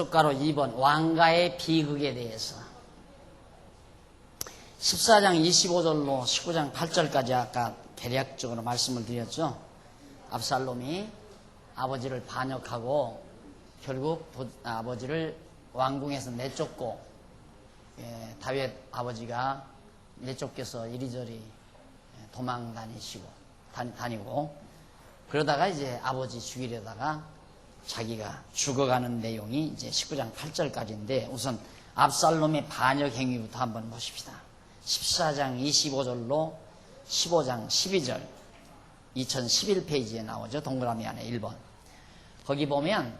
주가로 2번 왕가의 비극에 대해서 14장 25절로 19장 8절까지 아까 대략적으로 말씀을 드렸죠. 압살롬이 아버지를 반역하고 결국 아버지를 왕궁에서 내쫓고 다윗 아버지가 내쫓겨서 이리저리 도망 다니고 그러다가 이제 아버지 죽이려다가 자기가 죽어가는 내용이 이제 19장 8절까지인데 우선 압살롬의 반역 행위부터 한번 보십시다. 14장 25절로 15장 12절 2011페이지에 나오죠. 동그라미 안에 1번. 거기 보면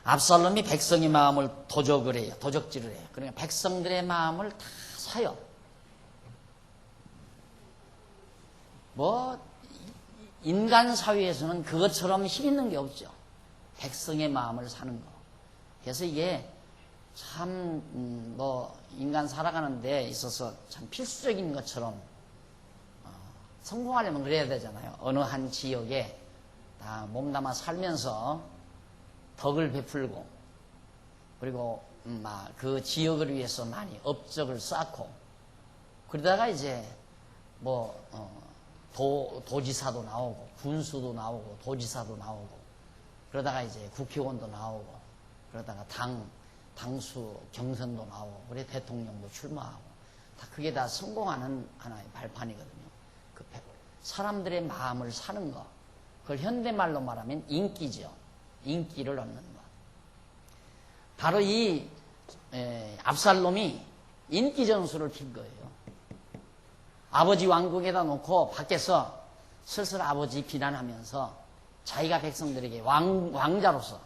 압살롬이 백성의 마음을 도적을 해요. 도적질을 해요. 그러니까 백성들의 마음을 다 사요. 인간 사회에서는 그것처럼 힘있는 게 없죠. 백성의 마음을 사는 거. 그래서 이게 참 인간 살아가는 데 있어서 참 필수적인 것처럼 성공하려면 그래야 되잖아요. 어느 한 지역에 다 몸담아 살면서 덕을 베풀고 그리고 그 지역을 위해서 많이 업적을 쌓고 그러다가 이제 도지사도 나오고 군수도 나오고 도지사도 나오고 그러다가 이제 국회의원도 나오고 그러다가 당수 경선도 나오고 그래 대통령도 출마하고 다 그게 다 성공하는 하나의 발판이거든요. 그 사람들의 마음을 사는 거 그걸 현대말로 말하면 인기죠. 인기를 얻는 것. 바로 이 압살롬이 인기 전술을 핀 거예요. 아버지 왕궁에다 놓고 밖에서 슬슬 아버지 비난하면서 자기가 백성들에게 왕자로서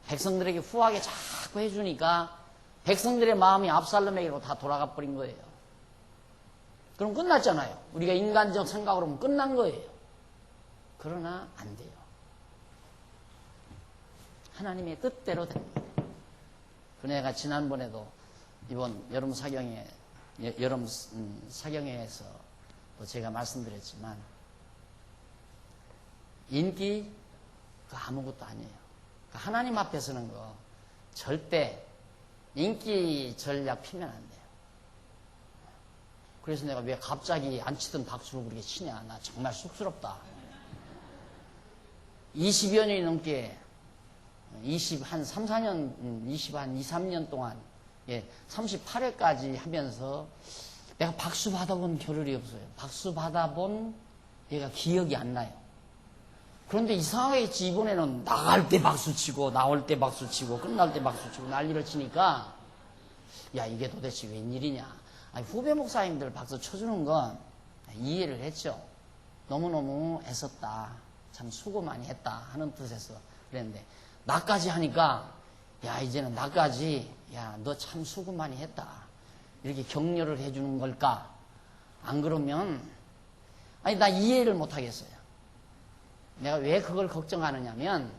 백성들에게 후하게 자꾸 해주니까 백성들의 마음이 압살롬에게로 다 돌아가 버린 거예요. 그럼 끝났잖아요. 우리가 인간적 생각으로 보면 끝난 거예요. 그러나 안 돼요. 하나님의 뜻대로 됩니다. 그네가 지난번에도 이번 여름 사경회에서 또 제가 말씀드렸지만 인기 아무것도 아니에요. 하나님 앞에 서는 거 절대 인기 전략 피면 안 돼요. 그래서 내가 왜 갑자기 안 치던 박수를 그렇게 치냐. 나 정말 쑥스럽다. 20여 년이 넘게 한 3, 4년, 2, 3년 동안 38회까지 하면서 내가 박수 받아본 겨를이 없어요. 박수 받아본 얘가 기억이 안 나요. 그런데 이상하게 이번에는 나갈 때 박수 치고 나올 때 박수 치고 끝날 때 박수 치고 난리를 치니까 야 이게 도대체 웬일이냐. 후배 목사님들 박수 쳐주는 건 이해를 했죠. 너무너무 애썼다. 참 수고 많이 했다 하는 뜻에서 그랬는데 나까지 하니까 야 이제는 나까지 야 너 참 수고 많이 했다 이렇게 격려를 해주는 걸까. 안 그러면 나 이해를 못하겠어요. 내가 왜 그걸 걱정하느냐면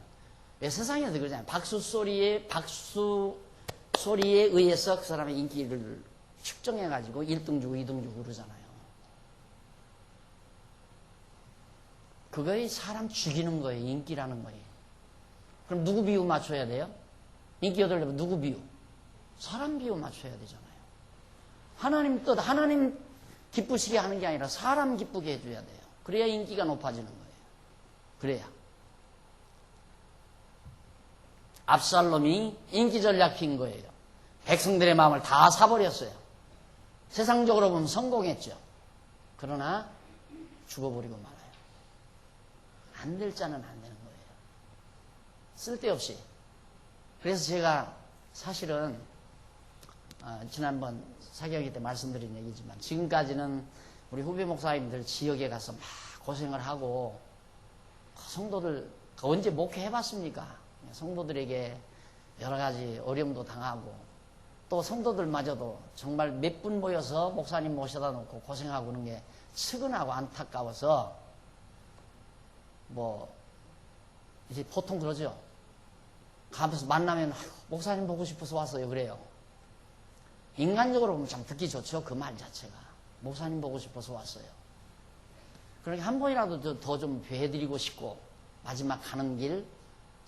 왜 세상에서 그러잖아요. 박수 소리에 의해서 그 사람의 인기를 측정해가지고 1등 주고 2등 주고 그러잖아요. 그거에 사람 죽이는 거예요. 인기라는 거예요. 그럼 누구 비유 맞춰야 돼요? 인기 얻으려면 누구 비유? 사람 비유 맞춰야 되잖아요. 하나님 뜻, 하나님 기쁘시게 하는 게 아니라 사람 기쁘게 해줘야 돼요. 그래야 인기가 높아지는 거예요. 그래야. 압살롬이 인기 전략 핀 거예요. 백성들의 마음을 다 사버렸어요. 세상적으로 보면 성공했죠. 그러나 죽어버리고 말아요. 안 될 자는 안 되는 거예요. 쓸데없이. 그래서 제가 사실은 지난번 사경회 때 말씀드린 얘기지만 지금까지는 우리 후배 목사님들 지역에 가서 막 고생을 하고 성도들 언제 목회해봤습니까? 성도들에게 여러 가지 어려움도 당하고 또 성도들마저도 정말 몇 분 모여서 목사님 모셔다 놓고 고생하고 그런 게 측은하고 안타까워서 이제 보통 그러죠. 가면서 만나면 목사님 보고 싶어서 왔어요. 그래요. 인간적으로 보면 참 듣기 좋죠. 그 말 자체가. 목사님 보고 싶어서 왔어요. 그러니까 한 번이라도 더 좀 뵈드리고 싶고 마지막 가는 길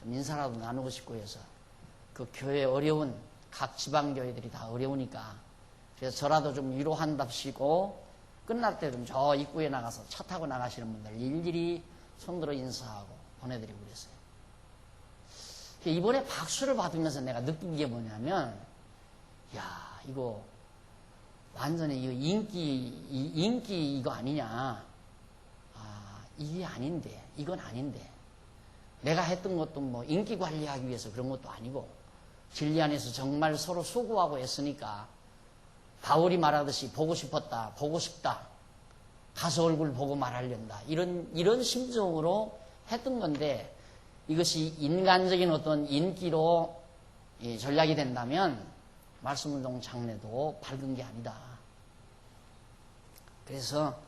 좀 인사라도 나누고 싶고 해서 그 교회 어려운 각 지방교회들이 다 어려우니까 그래서 저라도 좀 위로한답시고 끝날 때 좀 저 입구에 나가서 차 타고 나가시는 분들 일일이 손들어 인사하고 보내드리고 그랬어요. 이번에 박수를 받으면서 내가 느낀 게 뭐냐면, 야, 이거 완전히 이거 인기 이거 아니냐. 아, 이게 아닌데, 이건 아닌데. 내가 했던 것도 뭐 인기 관리하기 위해서 그런 것도 아니고, 진리 안에서 정말 서로 수고하고 했으니까, 바울이 말하듯이 보고 싶었다, 보고 싶다, 가서 얼굴 보고 말하련다. 이런 심정으로 했던 건데, 이것이 인간적인 어떤 인기로 전략이 된다면 말씀운동 장례도 밝은 게 아니다. 그래서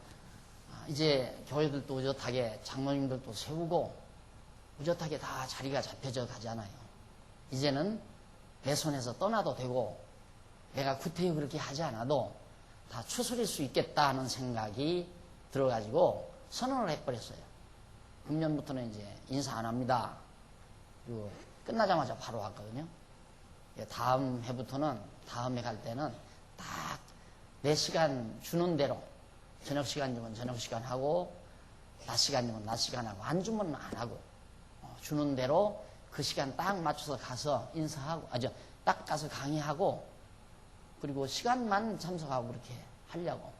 이제 교회들도 의젓하게 장로님들도 세우고 의젓하게 다 자리가 잡혀져 가잖아요. 이제는 내 손에서 떠나도 되고 내가 구태여 그렇게 하지 않아도 다 추스릴 수 있겠다 하는 생각이 들어가지고 선언을 해버렸어요. 금년부터는 이제 인사 안 합니다. 그리고 끝나자마자 바로 왔거든요. 다음 해부터는, 다음에 갈 때는 딱 내 시간 주는 대로, 저녁 시간 주면 저녁 시간 하고, 낮 시간 주면 낮 시간 하고, 안 주면 안 하고, 주는 대로 그 시간 딱 맞춰서 가서 인사하고, 딱 가서 강의하고, 그리고 시간만 참석하고 그렇게 하려고.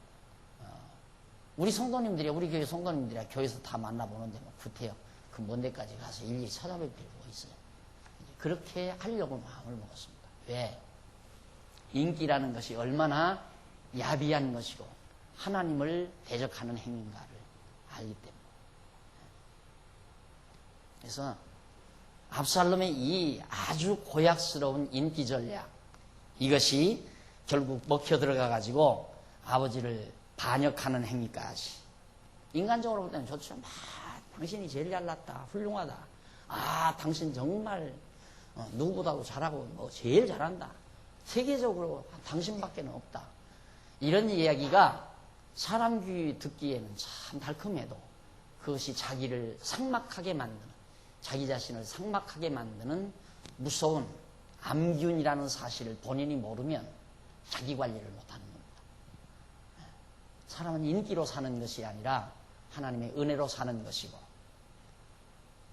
우리 성도님들이, 우리 교회 성도님들이 교회에서 다 만나보는데 뭐 구태여 그 먼 데까지 가서 일일이 찾아뵐 필요가 있어요. 그렇게 하려고 마음을 먹었습니다. 왜? 인기라는 것이 얼마나 야비한 것이고 하나님을 대적하는 행위인가를 알기 때문에. 그래서 압살롬의 이 아주 고약스러운 인기 전략, 이것이 결국 먹혀 들어가 가지고 아버지를 반역하는 행위까지. 인간적으로 볼 때는 좋죠. 당신이 제일 잘났다, 훌륭하다. 아, 당신 정말 누구보다도 잘하고 뭐 제일 잘한다. 세계적으로 당신밖에 없다. 이런 이야기가 사람 귀 듣기에는 참 달콤해도 그것이 자기를 삭막하게 만드는, 자기 자신을 삭막하게 만드는 무서운 암균이라는 사실을 본인이 모르면 자기 관리를 못하는 겁니다. 사람은 인기로 사는 것이 아니라 하나님의 은혜로 사는 것이고,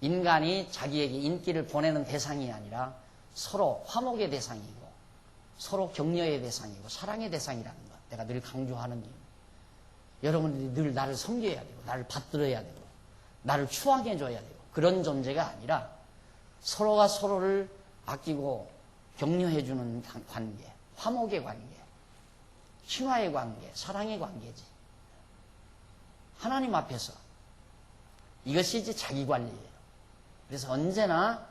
인간이 자기에게 인기를 보내는 대상이 아니라 서로 화목의 대상이고 서로 격려의 대상이고 사랑의 대상이라는 것, 내가 늘 강조하는 이유. 여러분들이 늘 나를 섬겨야 되고 나를 받들어야 되고 나를 추앙해줘야 되고 그런 존재가 아니라 서로가 서로를 아끼고 격려해주는 관계, 화목의 관계, 친화의 관계, 사랑의 관계지. 하나님 앞에서 이것이 이제 자기 관리예요. 그래서 언제나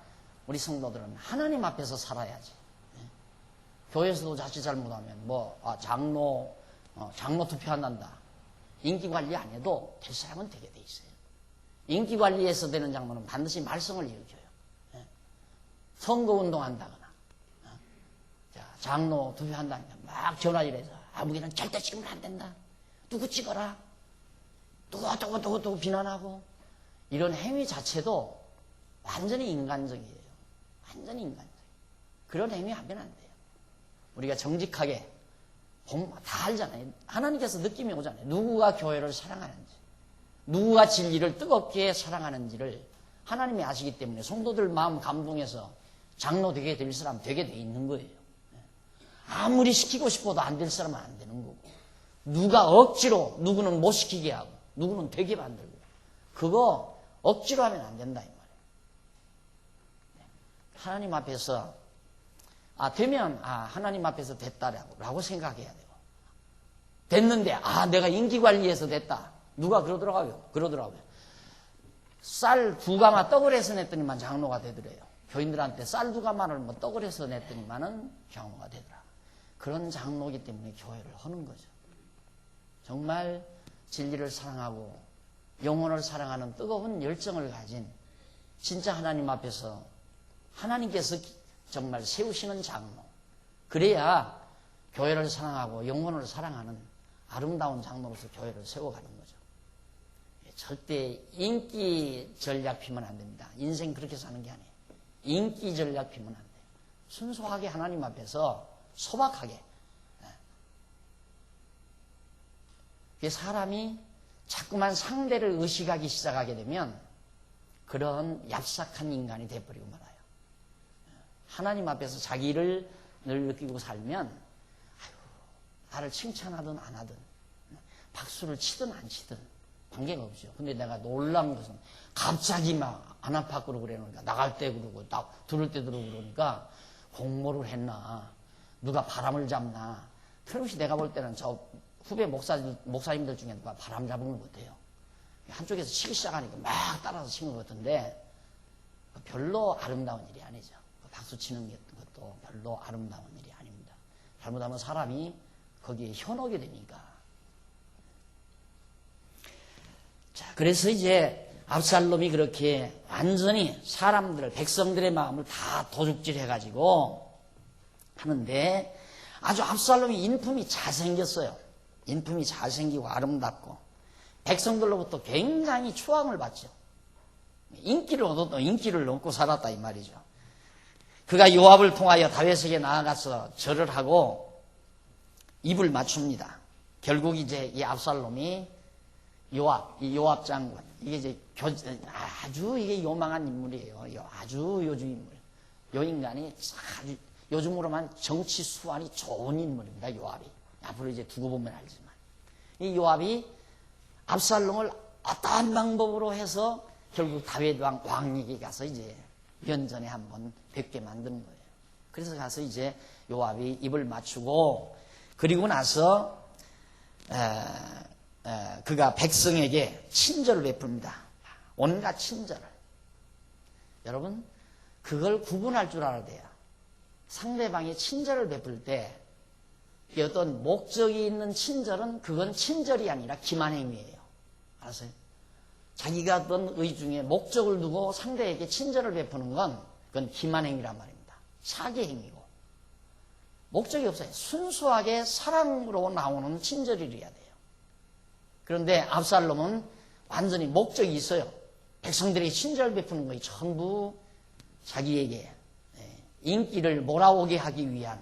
우리 성도들은 하나님 앞에서 살아야지. 교회에서도 자칫 잘못하면 장로 투표한단다. 인기 관리 안 해도 될 사람은 되게 돼 있어요. 인기 관리에서 되는 장로는 반드시 말썽을 일으켜요. 선거운동 한다거나, 장로 투표한다니까 막 전화질해서 아무개는 절대 찍으면 안 된다. 누구 찍어라. 누구 비난하고. 이런 행위 자체도 완전히 인간적이에요. 완전히 인간적이에요. 그런 행위 하면 안 돼요. 우리가 정직하게 보면 다 알잖아요. 하나님께서 느낌이 오잖아요. 누구가 교회를 사랑하는지, 누구가 진리를 뜨겁게 사랑하는지를 하나님이 아시기 때문에 성도들 마음 감동해서 장로 되게 될 사람 되게 돼 있는 거예요. 아무리 시키고 싶어도 안 될 사람은 안 되는 거고, 누가 억지로 누구는 못 시키게 하고 누구는 되게 만들고, 그거 억지로 하면 안 된다 이 말이에요. 하나님 앞에서 되면 하나님 앞에서 됐다라고 생각해야 되고, 됐는데 내가 인기 관리해서 됐다. 누가 그러더라고요. 쌀 2가마 떡을 해서 냈더니만 장로가 되더래요. 교인들한테 쌀 2가마를 떡을 해서 냈더니만은 장로가 되더라. 그런 장로이기 때문에 교회를 하는 거죠. 정말 진리를 사랑하고 영혼을 사랑하는 뜨거운 열정을 가진 진짜 하나님 앞에서 하나님께서 정말 세우시는 장로, 그래야 교회를 사랑하고 영혼을 사랑하는 아름다운 장로로서 교회를 세워가는 거죠. 절대 인기 전략 피면 안 됩니다. 인생 그렇게 사는 게 아니에요. 인기 전략 피면 안 돼요. 순수하게 하나님 앞에서 소박하게. 사람이 자꾸만 상대를 의식하기 시작하게 되면 그런 얍삭한 인간이 돼버리고 말아요. 하나님 앞에서 자기를 늘 느끼고 살면 아유, 나를 칭찬하든 안 하든 박수를 치든 안 치든 관계가 없죠. 근데 내가 놀란 것은 갑자기 막 안압박으로 그러니까 나갈 때 그러고 들을 때 그러고 그러니까 공모를 했나 누가 바람을 잡나. 틀림없이 내가 볼 때는 저 후배 목사님들 중에 누가 바람 잡은 걸 못해요. 한쪽에서 치기 시작하니까 막 따라서 치는 것 같은데 별로 아름다운 일이 아니죠. 박수 치는 것도 별로 아름다운 일이 아닙니다. 잘못하면 사람이 거기에 현혹이 되니까. 자, 그래서 이제 압살롬이 그렇게 완전히 사람들을, 백성들의 마음을 다 도둑질 해가지고 하는데 아주 압살롬이 인품이 잘생겼어요. 인품이 잘생기고 아름답고 백성들로부터 굉장히 추앙을 받죠. 인기를 얻었다, 인기를 얻고 살았다 이 말이죠. 그가 요압을 통하여 다윗에게 나아가서 절을 하고 입을 맞춥니다. 결국 이제 이 압살롬이 이 요압 장군, 이게 이제 아주 이게 요망한 인물이에요. 아주 요주 인물. 요 인간이 아주 요즘으로만 정치 수완이 좋은 인물입니다. 요압이. 앞으로 이제 두고 보면 알지만. 이 요압이 압살롬을 어떠한 방법으로 해서 결국 다윗 왕에게 가서 이제 면전에 한번 뵙게 만든 거예요. 그래서 가서 이제 요압이 입을 맞추고 그리고 나서 그가 백성에게 친절을 베풉니다. 온갖 친절을. 여러분 그걸 구분할 줄 알아야 돼요. 상대방이 친절을 베풀 때 어떤 목적이 있는 친절은 그건 친절이 아니라 기만행위예요. 아세요? 자기가 어떤 의중에 목적을 두고 상대에게 친절을 베푸는 건 그건 기만행위란 말입니다. 사기행위고. 목적이 없어요. 순수하게 사랑으로 나오는 친절이어야 돼요. 그런데 압살롬은 완전히 목적이 있어요. 백성들이 친절 베푸는 것이 전부 자기에게 인기를 몰아오게 하기 위한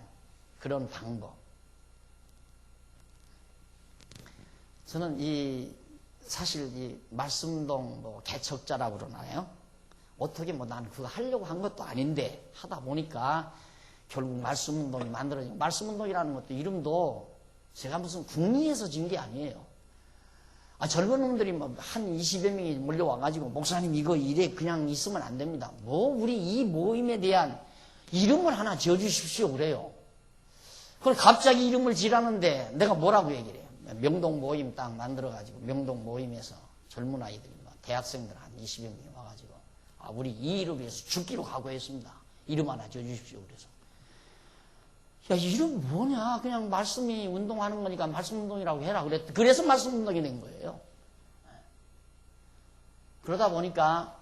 그런 방법. 저는 사실 이 말씀운동 개척자라고 그러나요? 어떻게 나는 그거 하려고 한 것도 아닌데 하다 보니까 결국 말씀운동이 만들어지고, 말씀운동이라는 것도 이름도 제가 무슨 국리에서 진 게 아니에요. 젊은 놈들이 한 20여 명이 몰려와가지고 목사님 이거 이래 그냥 있으면 안 됩니다. 우리 이 모임에 대한 이름을 하나 지어주십시오 그래요. 그걸 갑자기 이름을 지라는데 내가 뭐라고 얘기를 해요. 명동 모임 딱 만들어가지고 명동 모임에서 젊은 아이들이 대학생들 한 20여 명이 와가지고 우리 이 일을 위해서 죽기로 각오했습니다. 이름 하나 지어주십시오 그래서 야 이름 뭐냐 그냥 말씀이 운동하는 거니까 말씀운동이라고 해라 그래서 말씀운동이 된 거예요. 그러다 보니까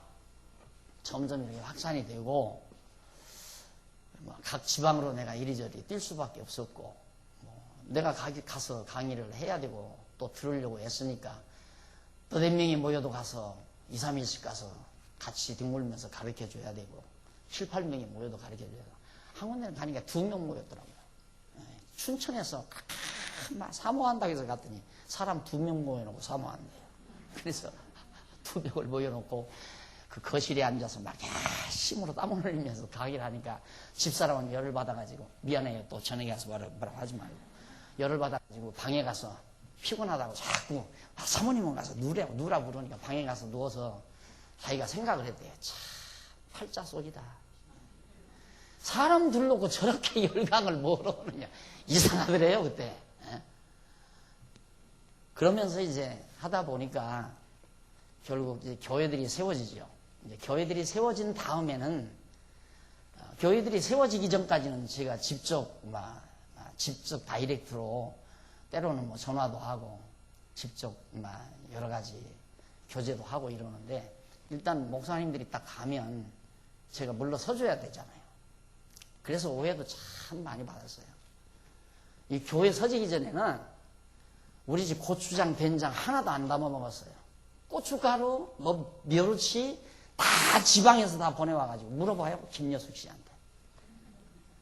점점 이렇게 확산이 되고 각 지방으로 내가 이리저리 뛸 수밖에 없었고 내가 가서 강의를 해야 되고 또 들으려고 했으니까 또 4명이 모여도 가서 2, 3일씩 가서 같이 뒹굴면서 가르쳐줘야 되고 7, 8명이 모여도 가르쳐줘야 되고 한 군데는 가니까 2명 모였더라고요. 춘천에서 사모한다고 해서 갔더니 사람 2명 모여놓고 사모한대요. 그래서 2명을 모여놓고 그 거실에 앉아서 막 심으로 땀을 흘리면서 강의를 하니까 집사람은 열을 받아가지고 미안해요 또 저녁에 가서 뭐라고 하지 말고 열을 받아가지고 방에 가서 피곤하다고 자꾸 사모님은 가서 누라 부르니까 방에 가서 누워서 자기가 생각을 했대요. 참 팔자 속이다. 사람 둘러고 저렇게 열강을 뭐로 하느냐 이상하더래요 그때. 그러면서 이제 하다 보니까 결국 이제 교회들이 세워지죠. 이제 교회들이 세워진 다음에는 교회들이 세워지기 전까지는 제가 직접 다이렉트로 때로는 전화도 하고 직접 여러 가지 교제도 하고 이러는데 일단 목사님들이 딱 가면 제가 물러서줘야 되잖아요. 그래서 오해도 참 많이 받았어요. 이 교회 서지기 전에는 우리 집 고추장, 된장 하나도 안 담아 먹었어요. 고춧가루, 멸치, 다 지방에서 다 보내와가지고 물어봐요. 김여숙 씨한테.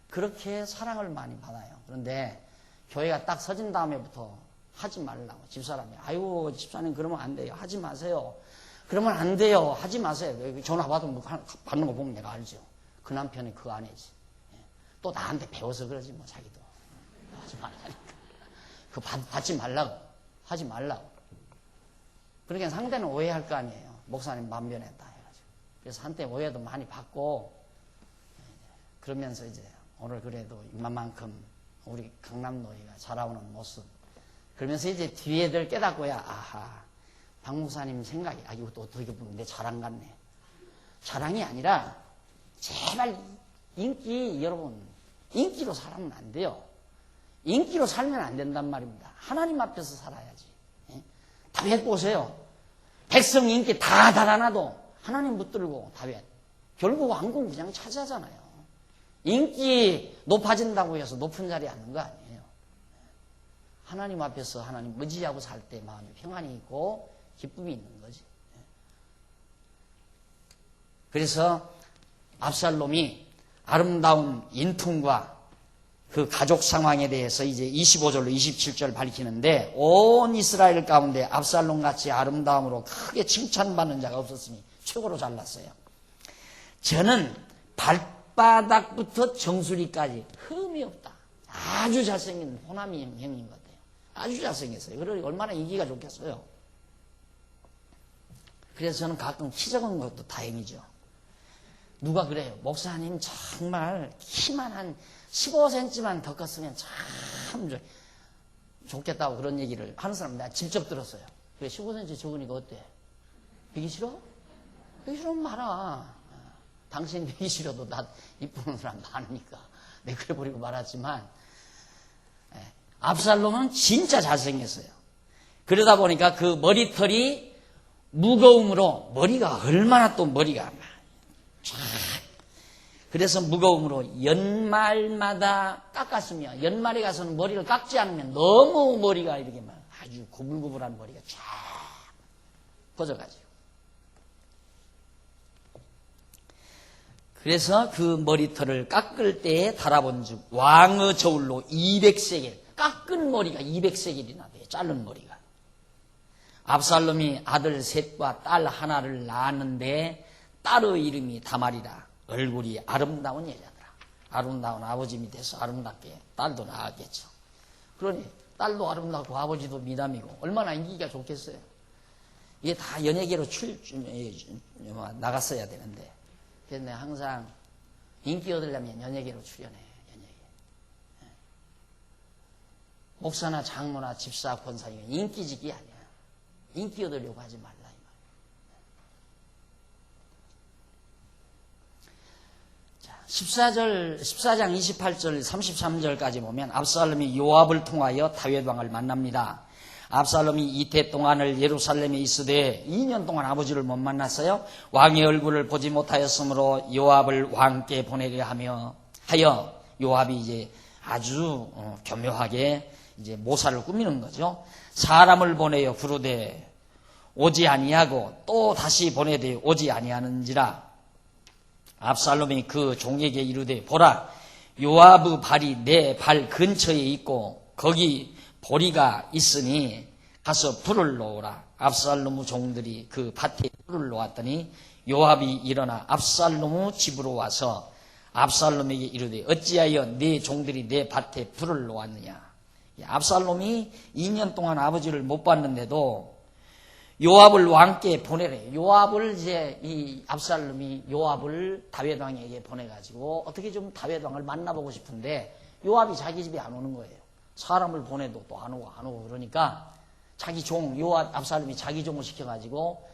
그렇게 사랑을 많이 받아요. 그런데 교회가 딱 서진 다음에부터 하지 말라고 집사람이. 아이고 집사님 그러면 안 돼요. 하지 마세요. 그러면 안 돼요. 하지 마세요. 전화 받는 거 보면 내가 알죠. 그 남편이 그 아내지. 또 나한테 배워서 그러지 뭐 자기도. 하지 말라니까. 그거 받지 말라고. 하지 말라고. 그러니까 상대는 오해할 거 아니에요. 목사님 만변했다 해가지고. 그래서 한때 오해도 많이 받고 그러면서 이제 오늘 그래도 이만큼 우리 강남노예가 자라오는 모습. 그러면서 이제 뒤에들 깨닫고야 아하 박 목사님 생각이 이것도 어떻게 보면 내 자랑 같네. 자랑이 아니라 제발 여러분 인기로 살면 안 돼요. 인기로 살면 안 된단 말입니다. 하나님 앞에서 살아야지. 다윗 보세요. 백성 인기 다 달아나도 하나님 붙들고 다윗 결국 왕궁 그냥 차지하잖아요. 인기 높아진다고 해서 높은 자리에 앉는 거 아니에요. 하나님 앞에서 하나님 의지하고 살 때 마음에 평안이 있고 기쁨이 있는 거지. 그래서 압살롬이 아름다운 인품과 그 가족 상황에 대해서 이제 25절로 27절 밝히는데 온 이스라엘 가운데 압살롬같이 아름다움으로 크게 칭찬받는 자가 없었으니 최고로 잘났어요. 저는 발바닥부터 정수리까지 흠이 없다. 아주 잘생긴 호남이 형님 같아요. 아주 잘생겼어요. 그러니 얼마나 인기가 좋겠어요. 그래서 저는 가끔 키 작은 것도 다행이죠. 누가 그래요. 목사님 정말 키만 한 15cm만 더 컸으면 참 좋겠다고 그런 얘기를 하는 사람 내가 직접 들었어요. 그래 15cm 적으니까 어때? 비기 싫어? 비기 싫으면 말아. 당신 비기 싫어도 나 이쁘는 사람 많으니까 내가 그래 버리고 말았지만 압살롬은 진짜 잘생겼어요. 그러다 보니까 그 머리털이 무거움으로 머리가 얼마나 또 머리가 쫙 그래서 무거움으로 연말마다 깎았으면 연말에 가서는 머리를 깎지 않으면 너무 머리가 이렇게 막 아주 고불고불한 머리가 쫙 퍼져가지고 그래서 그 머리털을 깎을 때에 달아본 즉 왕의 저울로 200세겔 깎은 머리가 200세겔이나 돼요. 자른 머리가. 압살롬이 아들 셋과 딸 하나를 낳았는데 딸의 이름이 다말이라. 얼굴이 아름다운 여자더라. 아름다운 아버지 밑에서 아름답게 딸도 낳았겠죠. 그러니 딸도 아름답고 아버지도 미남이고 얼마나 인기가 좋겠어요. 이게 다 연예계로 나갔어야 되는데 그래서 내가 항상 인기 얻으려면 연예계로 출연해. 연예계. 목사나 장모나 집사 권사님은 인기직이 아니야. 인기 얻으려고 하지 말라. 14장 28절 33절까지 보면 압살롬이 요압을 통하여 다윗 왕을 만납니다. 압살롬이 이태 동안을 예루살렘에 있으되 2년 동안 아버지를 못 만났어요. 왕의 얼굴을 보지 못하였으므로 요압을 왕께 보내려 하여 요압이 이제 아주 교묘하게 이제 모사를 꾸미는 거죠. 사람을 보내어 부르되 오지 아니하고 또 다시 보내되 오지 아니하는지라. 압살롬이 그 종에게 이르되 보라 요압의 발이 내 발 근처에 있고 거기 보리가 있으니 가서 불을 놓으라. 압살롬의 종들이 그 밭에 불을 놓았더니 요압이 일어나 압살롬의 집으로 와서 압살롬에게 이르되 어찌하여 네 종들이 내 밭에 불을 놓았느냐. 압살롬이 2년 동안 아버지를 못 봤는데도 요압을 왕께 보내래. 요압을 이제 이 압살롬이 요압을 다윗 왕에게 보내가지고 어떻게 좀 다윗 왕을 만나보고 싶은데 요압이 자기 집에 안 오는 거예요. 사람을 보내도 또 안 오고 그러니까 자기 종 요압 압살롬이 자기 종을 시켜가지고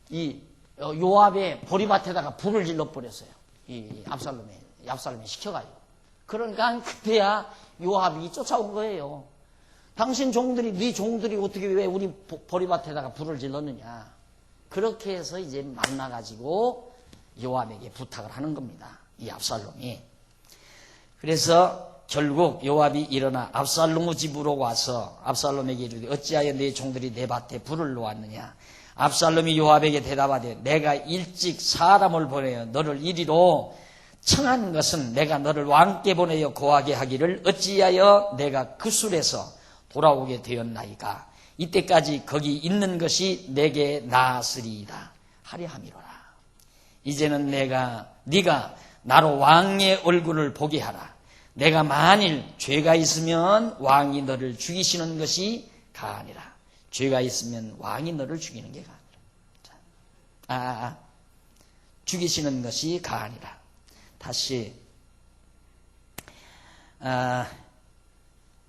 이 요압의 보리밭에다가 불을 질러 버렸어요. 이 압살롬이 시켜가지고. 그러니까 그때야 요압이 쫓아온 거예요. 당신 종들이, 네 종들이 어떻게 왜 우리 보리밭에다가 불을 질렀느냐. 그렇게 해서 이제 만나가지고 요압에게 부탁을 하는 겁니다. 이 압살롬이. 그래서 결국 요압이 일어나 압살롬의 집으로 와서 압살롬에게 이르되 어찌하여 네 종들이 내 밭에 불을 놓았느냐. 압살롬이 요압에게 대답하되 내가 일찍 사람을 보내어 너를 이리로 청한 것은 내가 너를 왕께 보내어 고하게 하기를 어찌하여 내가 그 술에서 돌아오게 되었나이까. 이때까지 거기 있는 것이 내게 나으리이다 하려 함이로라. 이제는 네가 나로 왕의 얼굴을 보게 하라. 내가 만일 죄가 있으면 왕이 너를 죽이시는 것이 가하니라. 죄가 있으면 왕이 너를 죽이는 게 가하니라. 죽이시는 것이 가하니라. 다시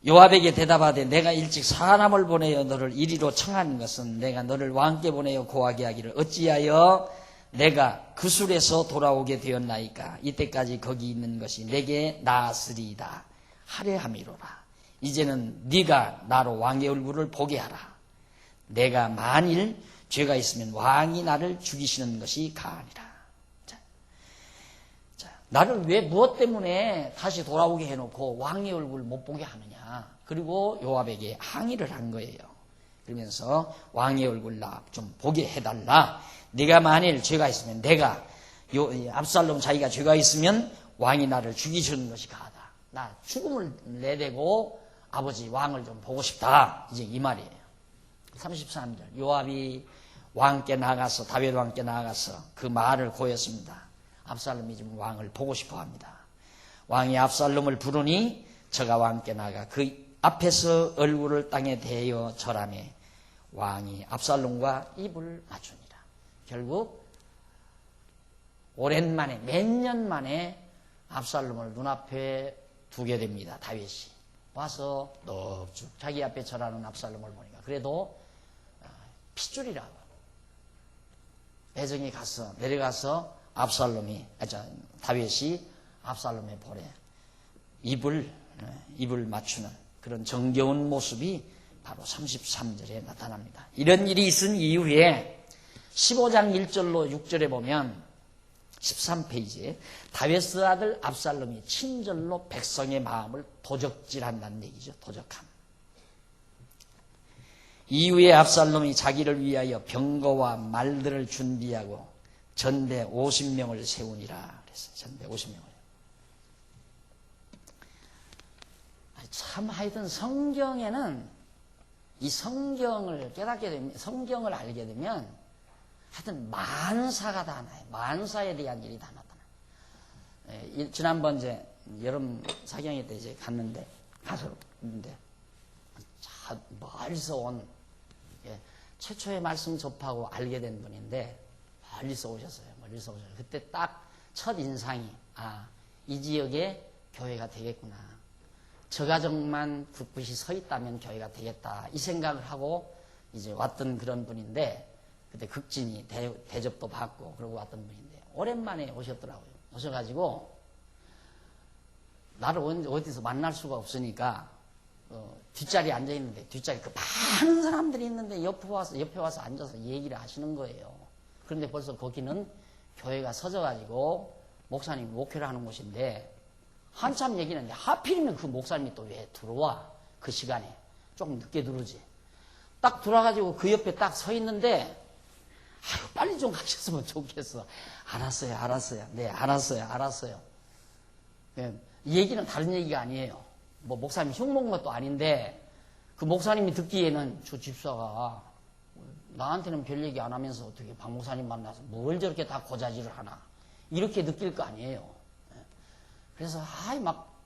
요압에게 대답하되 내가 일찍 사람을 보내어 너를 이리로 청한 것은 내가 너를 왕께 보내어 고하게 하기를 어찌하여 내가 그 술에서 돌아오게 되었나이까. 이때까지 거기 있는 것이 내게 나으리이다 하려 함이로라. 이제는 네가 나로 왕의 얼굴을 보게 하라. 내가 만일 죄가 있으면 왕이 나를 죽이시는 것이 가하니라. 나를 왜 무엇 때문에 다시 돌아오게 해놓고 왕의 얼굴을 못 보게 하느냐. 그리고 요압에게 항의를 한 거예요. 그러면서 왕의 얼굴 나 좀 보게 해달라. 네가 만일 죄가 있으면 압살롬 자기가 죄가 있으면 왕이 나를 죽이시는 것이 가하다. 나 죽음을 내대고 아버지 왕을 좀 보고 싶다. 이제 이 말이에요. 33절 요압이 왕께 나가서 다윗 왕께 나가서 그 말을 고였습니다. 압살롬이 지금 왕을 보고 싶어 합니다. 왕이 압살롬을 부르니 저가 왕께 나가 그 앞에서 얼굴을 땅에 대어 절하며 왕이 압살롬과 입을 맞춥니다. 결국 오랜만에 몇 년 만에 압살롬을 눈앞에 두게 됩니다. 다윗이 와서 넙죽 자기 앞에 절하는 압살롬을 보니까 그래도 핏줄이라고 배정이 내려가서 다윗이 압살롬의 볼에 입을 맞추는 그런 정겨운 모습이 바로 33절에 나타납니다. 이런 일이 있은 이후에 15장 1절로 6절에 보면 13페이지에 다윗의 아들 압살롬이 친절로 백성의 마음을 도적질한다는 얘기죠. 도적함. 이후에 압살롬이 자기를 위하여 병거와 말들을 준비하고 전대 50명을 세우니라 그랬어요. 전대 50명을. 참 하여튼 성경에는 이 성경을 깨닫게 되면, 성경을 알게 되면 하여튼 만사가 다 나요. 만사에 대한 일이 다 나타나요. 지난번 이제 여름 사경회 때 이제 갔는데 멀리서 온 최초의 말씀 접하고 알게 된 분인데 멀리서 오셨어요. 그때 딱 첫 인상이 이 지역에 교회가 되겠구나. 저 가정만 굳굳이 서 있다면 교회가 되겠다. 이 생각을 하고 이제 왔던 그런 분인데 그때 극진이 대접도 받고 그러고 왔던 분인데 오랜만에 오셨더라고요. 오셔가지고 나를 어디서 만날 수가 없으니까 뒷자리에 앉아있는데 뒷자리에 그 많은 사람들이 있는데 옆에 와서 앉아서 얘기를 하시는 거예요. 그런데 벌써 거기는 교회가 서져가지고 목사님이 목회를 하는 곳인데 한참 얘기했는데 하필이면 그 목사님이 또 왜 들어와 그 시간에 조금 늦게 들어오지. 딱 들어와가지고 그 옆에 딱 서 있는데 빨리 좀 가셨으면 좋겠어. 알았어요. 네, 알았어요. 네, 이 얘기는 다른 얘기가 아니에요. 뭐 목사님 흉먹은 것도 아닌데 그 목사님이 듣기에는 저 집사가 나한테는 별 얘기 안 하면서 어떻게 박 목사님 만나서 뭘 저렇게 다 고자질을 하나 이렇게 느낄 거 아니에요. 그래서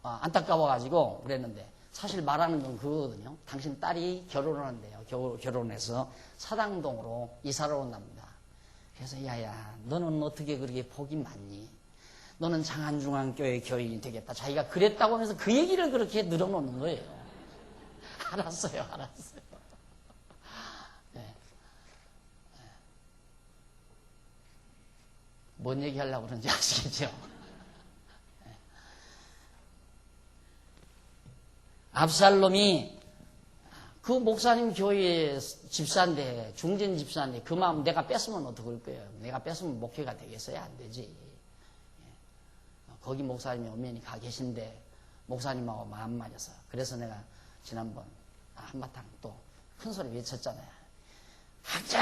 안타까워가지고 그랬는데 사실 말하는 건 그거거든요. 당신 딸이 결혼을 한대요. 결혼해서 사당동으로 이사를 온답니다. 그래서 야야 너는 어떻게 그렇게 복이 많니? 너는 장안중앙교회 교인이 되겠다. 자기가 그랬다고 하면서 그 얘기를 그렇게 늘어놓는 거예요. 알았어요. 네. 뭔 얘기 하려고 그러는지 아시겠죠? 압살롬이 그 목사님 교회 집사인데 중진 집사인데 그 마음 내가 뺐으면 어떡할 거예요. 내가 뺐으면 목회가 되겠어야 안 되지. 거기 목사님이 엄연히 가 계신데 목사님하고 마음 맞아서 그래서 내가 지난번 한바탕 또 큰소리 외쳤잖아요.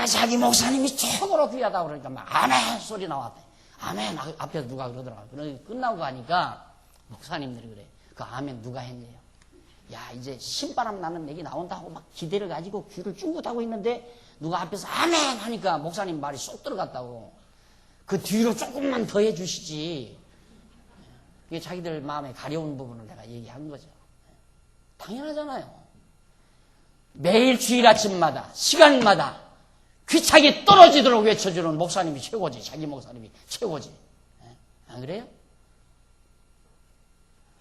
자기 목사님이 최고로 귀하다고 그러니까 막 아멘 소리 나왔대. 아멘 앞에서 누가 그러더라고. 그러니 끝나고 가니까 목사님들이 그래. 그 아멘 누가 했네요. 야 이제 신바람 나는 얘기 나온다고 막 기대를 가지고 귀를 쫑긋하고 있는데 누가 앞에서 아멘 하니까 목사님 말이 쏙 들어갔다고. 그 뒤로 조금만 더 해주시지. 이게 자기들 마음에 가려운 부분을 내가 얘기한 거죠. 당연하잖아요. 매일 주일 아침마다 시간마다 귀차게 떨어지도록 외쳐주는 목사님이 최고지. 자기 목사님이 최고지. 안 그래요?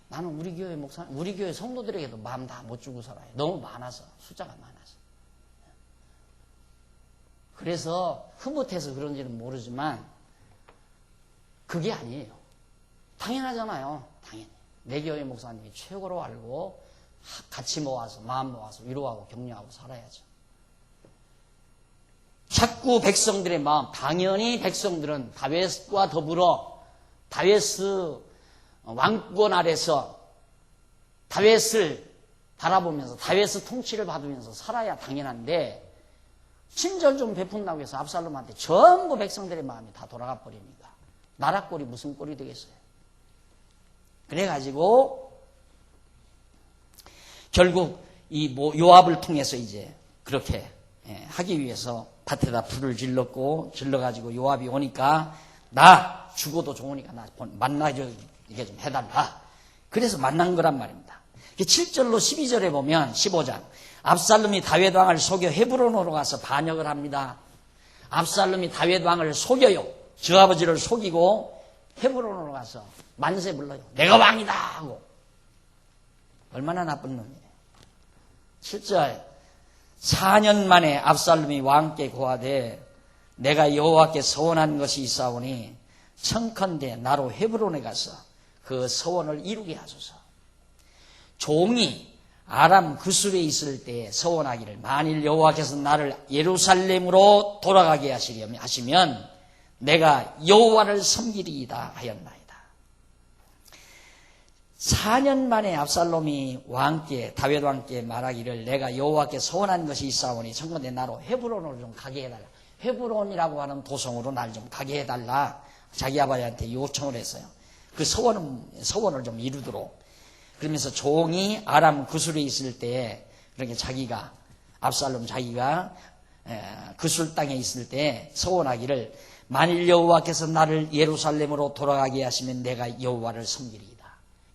나는 우리 교회 성도들에게도 마음 다 못 주고 살아요. 너무 많아서, 숫자가 많아서. 그래서 흐뭇해서 그런지는 모르지만 그게 아니에요. 당연하잖아요. 당연히. 내 교회 목사님이 최고로 알고 같이 모아서 마음 모아서 위로하고 격려하고 살아야죠. 자꾸 백성들의 마음, 당연히 백성들은 다윗과 더불어 다윗 왕권 아래서 다윗을 바라보면서 다윗의 통치를 받으면서 살아야 당연한데 친절 좀 베푼다고 해서 압살롬한테 전부 백성들의 마음이 다 돌아가 버리니까 나라 꼴이 무슨 꼴이 되겠어요. 그래가지고 결국 이 요압을 통해서 이제 그렇게 하기 위해서 밭에다 불을 질러가지고 요압이 오니까 나 죽어도 좋으니까 나 만나게 좀 해달라. 그래서 만난 거란 말입니다. 7절로 12절에 보면 15장 압살롬이 다윗 왕을 속여 헤브론으로 가서 반역을 합니다. 압살롬이 다윗 왕을 속여요. 저 아버지를 속이고 헤브론으로 가서 만세 불러요. 내가 왕이다 하고. 얼마나 나쁜 놈이에요. 7절 4년 만에 압살롬이 왕께 고하되 내가 여호와께 서원한 것이 있사오니 청컨대 나로 헤브론에 가서 그 서원을 이루게 하소서. 종이 아람 구술에 있을 때 서원하기를 만일 여호와께서 나를 예루살렘으로 돌아가게 하시면 내가 여호와를 섬기리이다 하였나이다. 4년 만에 압살롬이 다윗 왕께 말하기를 내가 여호와께 서원한 것이 있사오니 청컨대 나로 헤브론으로 좀 가게 해달라. 헤브론이라고 하는 도성으로 날 좀 가게 해달라. 자기 아버지한테 요청을 했어요. 그 서원을 좀 이루도록. 그러면서 종이 아람 구술에 있을 때 그렇게 압살롬 자기가 구술 땅에 있을 때 서원하기를 만일 여호와께서 나를 예루살렘으로 돌아가게 하시면 내가 여호와를 섬기리이다.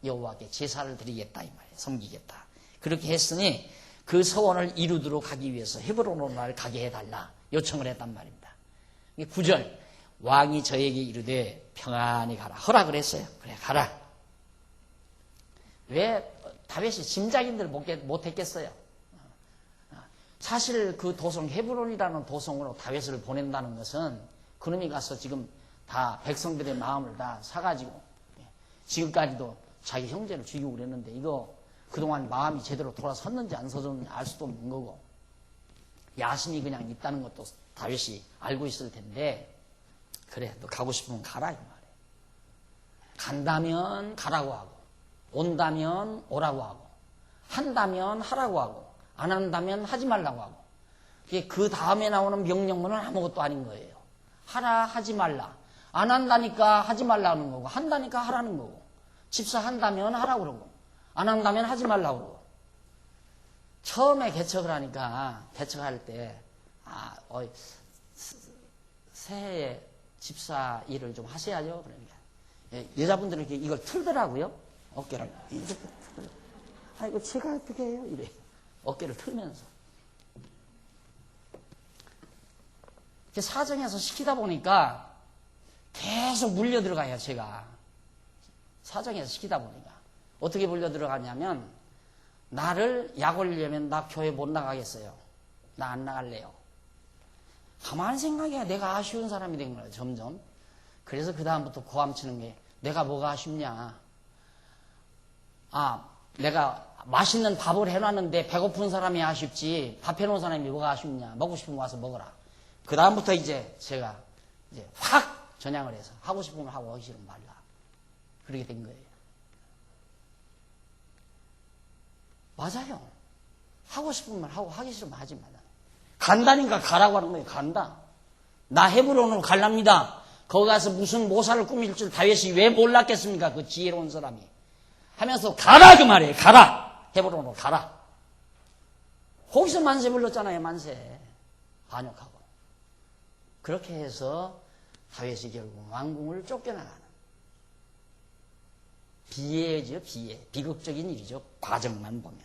여호와께 제사를 드리겠다 이 말이에요. 섬기겠다. 그렇게 했으니 그 서원을 이루도록 하기 위해서 헤브론으로 나를 가게 해달라 요청을 했단 말입니다. 9절 왕이 저에게 이르되 평안히 가라. 허락을 했어요. 그래 가라. 왜 다윗이 짐작인들 못했겠어요? 사실 그 도성 헤브론이라는 도성으로 다윗을 보낸다는 것은 그놈이 가서 지금 다 백성들의 마음을 다 사가지고 지금까지도 자기 형제를 죽이고 그랬는데 이거 그동안 마음이 제대로 돌아섰는지 안 섰는지 알 수도 없는 거고 야심이 그냥 있다는 것도 다윗이 알고 있을 텐데 그래 너 가고 싶으면 가라 이 말이에요. 간다면 가라고 하고 온다면 오라고 하고 한다면 하라고 하고 안 한다면 하지 말라고 하고 그 다음에 나오는 명령문은 아무것도 아닌 거예요. 하라 하지 말라. 안 한다니까 하지 말라는 거고 한다니까 하라는 거고 집사한다면 하라고 그러고 안 한다면 하지 말라고 그러고 처음에 개척할 때 새해에 집사 일을 좀 하셔야죠. 그러니까 여자분들은 이걸 틀더라고요. 어깨를 이렇게 틀어요. 아이고 제가 어떻게 해요? 이래 어깨를 틀면서 사정해서 시키다 보니까 계속 물려 들어가요. 제가 사정해서 시키다 보니까 어떻게 물려 들어가냐면 나를 약 올리려면 나 교회 못 나가겠어요. 나 안 나갈래요. 가만히 생각해야 내가 아쉬운 사람이 된 거예요. 점점. 그래서 그 다음부터 고함치는 게 내가 뭐가 아쉽냐. 내가 맛있는 밥을 해놨는데 배고픈 사람이 아쉽지 밥 해놓은 사람이 뭐가 아쉽냐. 먹고 싶으면 와서 먹어라. 그 다음부터 제가 확 전향을 해서 하고 싶으면 하고 하기 싫으면 말라. 그렇게 된 거예요. 맞아요. 하고 싶으면 하고 하기 싫으면 하지 말라. 간다니까 가라고 하는 거예요. 간다. 나 헤브론으로 갈랍니다. 거기 가서 무슨 모사를 꾸밀 줄 다윗이 왜 몰랐겠습니까? 그 지혜로운 사람이. 하면서 가라 그 말이에요. 가라. 헤브론으로 가라. 거기서 만세 불렀잖아요. 만세. 반역하고. 그렇게 해서 다윗이 결국 왕궁을 쫓겨나가는. 비애죠. 비애. 비극적인 일이죠. 과정만 보면.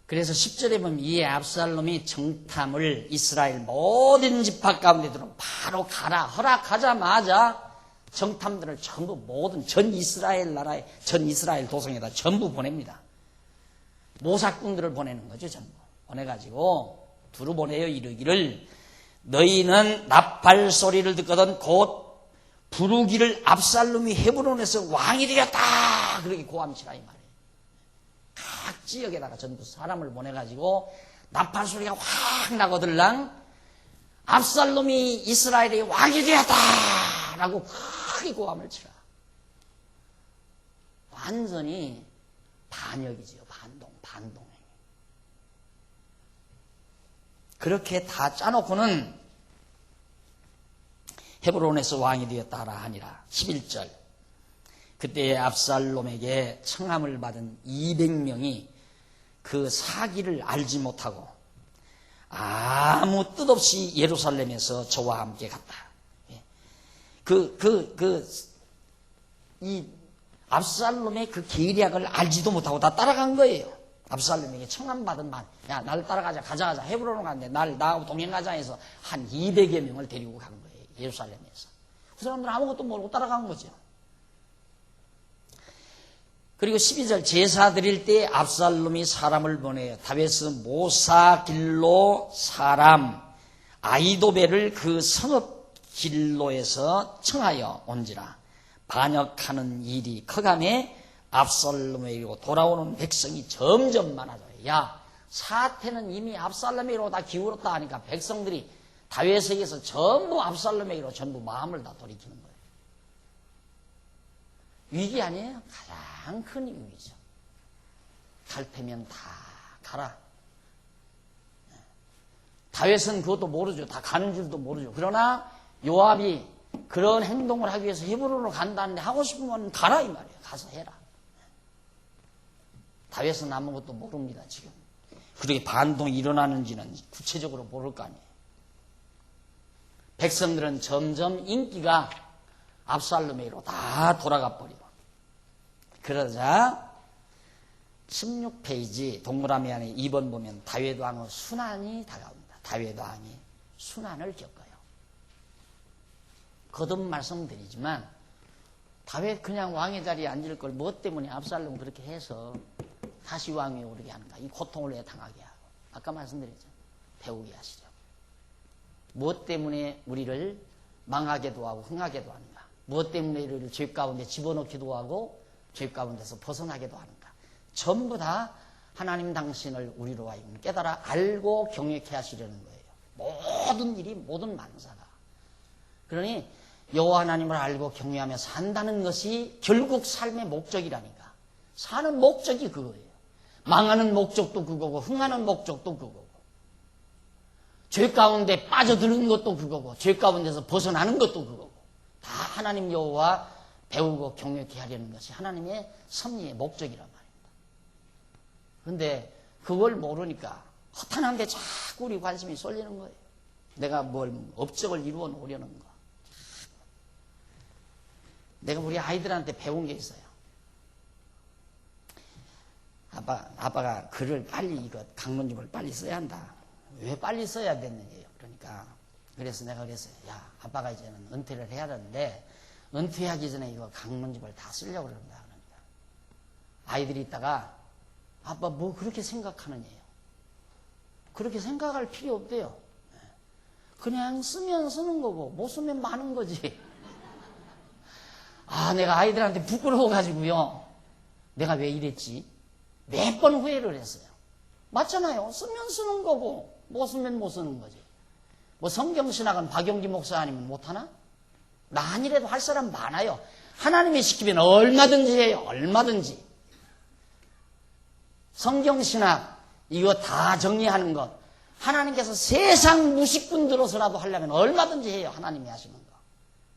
그래서 10절에 보면 이에 압살롬이 정탐을 이스라엘 모든 지파 가운데 들어 바로 가라 허락하자마자 정탐들을 전부 모든 전 이스라엘 나라에 전 이스라엘 도성에다 전부 보냅니다. 모사꾼들을 보내는 거죠. 전부 보내가지고 두루 보내요. 이르기를 너희는 나팔 소리를 듣거든 곧 부르기를 압살롬이 헤브론에서 왕이 되었다 그렇게 고함치라 이 말이에요. 각 지역에다가 전부 사람을 보내가지고 나팔 소리가 확 나거들랑 압살롬이 이스라엘의 왕이 되었다라고 크게 고함을 치라. 완전히 반역이지요. 반동. 그렇게 다 짜놓고는 헤브론에서 왕이 되었다라 하니라. 11절. 그때에 압살롬에게 청함을 받은 200명이 그 사기를 알지 못하고 아무 뜻 없이 예루살렘에서 저와 함께 갔다. 이 압살롬의 그 계략을 알지도 못하고 다 따라간 거예요. 압살롬에게 청함 받은 말, 야, 나를 따라가자, 가자, 헤브론으로 갔는데 나하고 동행가자 해서 한 200여 명을 데리고 간 거예요. 예루살렘에서. 그 사람들은 아무것도 모르고 따라간 거죠. 그리고 12절 제사 드릴 때 압살롬이 사람을 보내요. 다윗은 모사 길로 사람 아이도벨을 그 성읍 길로에서 청하여 온지라. 반역하는 일이 커감에 압살롬에게로 돌아오는 백성이 점점 많아져요. 야, 사태는 이미 압살롬에게로 다 기울었다 하니까 백성들이 다윗에게서 전부 압살롬에게로 전부 마음을 다 돌이키는 거예요. 위기 아니에요? 가장 큰 위기죠. 갈 테면 다 가라. 다윗은 그것도 모르죠. 다 가는 줄도 모르죠. 그러나 요압이 그런 행동을 하기 위해서 헤브론으로 간다는데 하고 싶으면 가라 이 말이에요. 가서 해라. 다윗은 아무것도 모릅니다. 지금 그렇게 반동이 일어나는지는 구체적으로 모를 거 아니에요. 백성들은 점점 인기가 압살롬에게로 다 돌아가 버리고 그러자 16페이지 동그라미 안에 2번 보면 다윗 왕의 순환이 다가옵니다. 다윗 왕이 순환을 겪어요. 거듭 말씀드리지만 다윗 그냥 왕의 자리에 앉을 걸 뭐 때문에 압살롬 그렇게 해서 다시 왕위에 오르게 하는가? 이 고통을 왜 당하게 하고? 아까 말씀드렸죠. 배우게 하시죠. 무엇 때문에 우리를 망하게도 하고 흥하게도 하는가? 무엇 때문에 우리를 죄 가운데 집어넣기도 하고 죄 가운데서 벗어나게도 하는가? 전부 다 하나님 당신을 우리로 하여금 깨달아 알고 경외케 하시려는 거예요. 모든 일이 모든 만사가. 그러니 여호와 하나님을 알고 경외하며 산다는 것이 결국 삶의 목적이라니까. 사는 목적이 그거예요. 망하는 목적도 그거고 흥하는 목적도 그거고 죄 가운데 빠져드는 것도 그거고 죄 가운데서 벗어나는 것도 그거고 다 하나님 여호와 배우고 경외케 하려는 것이 하나님의 섭리의 목적이란 말입니다. 그런데 그걸 모르니까 허탄한 데 자꾸 우리 관심이 쏠리는 거예요. 내가 뭘 업적을 이루어 놓으려는 거. 내가 우리 아이들한테 배운 게 있어요. 아빠가 글을 빨리 이거 강론집을 빨리 써야 한다. 왜 빨리 써야 됐느냐요. 그러니까 그래서 내가 그랬어요. 야, 아빠가 이제는 은퇴를 해야 되는데 은퇴하기 전에 이거 강론집을 다 쓰려고 그런다. 그러니까 아이들이 있다가 아빠 뭐 그렇게 생각하느냐요. 그렇게 생각할 필요 없대요. 그냥 쓰면 쓰는 거고 못 쓰면 마는 거지. 아, 내가 아이들한테 부끄러워가지고요. 내가 왜 이랬지? 몇 번 후회를 했어요. 맞잖아요. 쓰면 쓰는 거고 못 쓰면 못 쓰는 거지. 뭐 성경신학은 박용기 목사 아니면 못하나? 나 아니라도 할 사람 많아요. 하나님이 시키면 얼마든지 해요. 얼마든지. 성경신학 이거 다 정리하는 것. 하나님께서 세상 무식군 들어서라도 하려면 얼마든지 해요. 하나님이 하시는 거.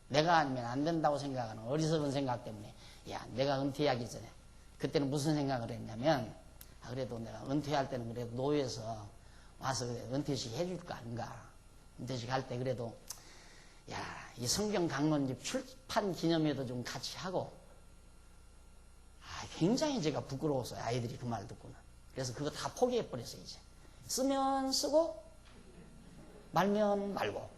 내가 아니면 안 된다고 생각하는 어리석은 생각 때문에 야, 내가 은퇴하기 전에 그때는 무슨 생각을 했냐면 그래도 내가 은퇴할 때는 그래도 노예에서 와서 그래, 은퇴식 해줄까 아닌가. 은퇴식 할 때 그래도 야, 이 성경 강론집 출판 기념회도 좀 같이 하고 굉장히 제가 부끄러웠어요. 아이들이 그 말 듣고는. 그래서 그거 다 포기해버렸어요. 이제 쓰면 쓰고 말면 말고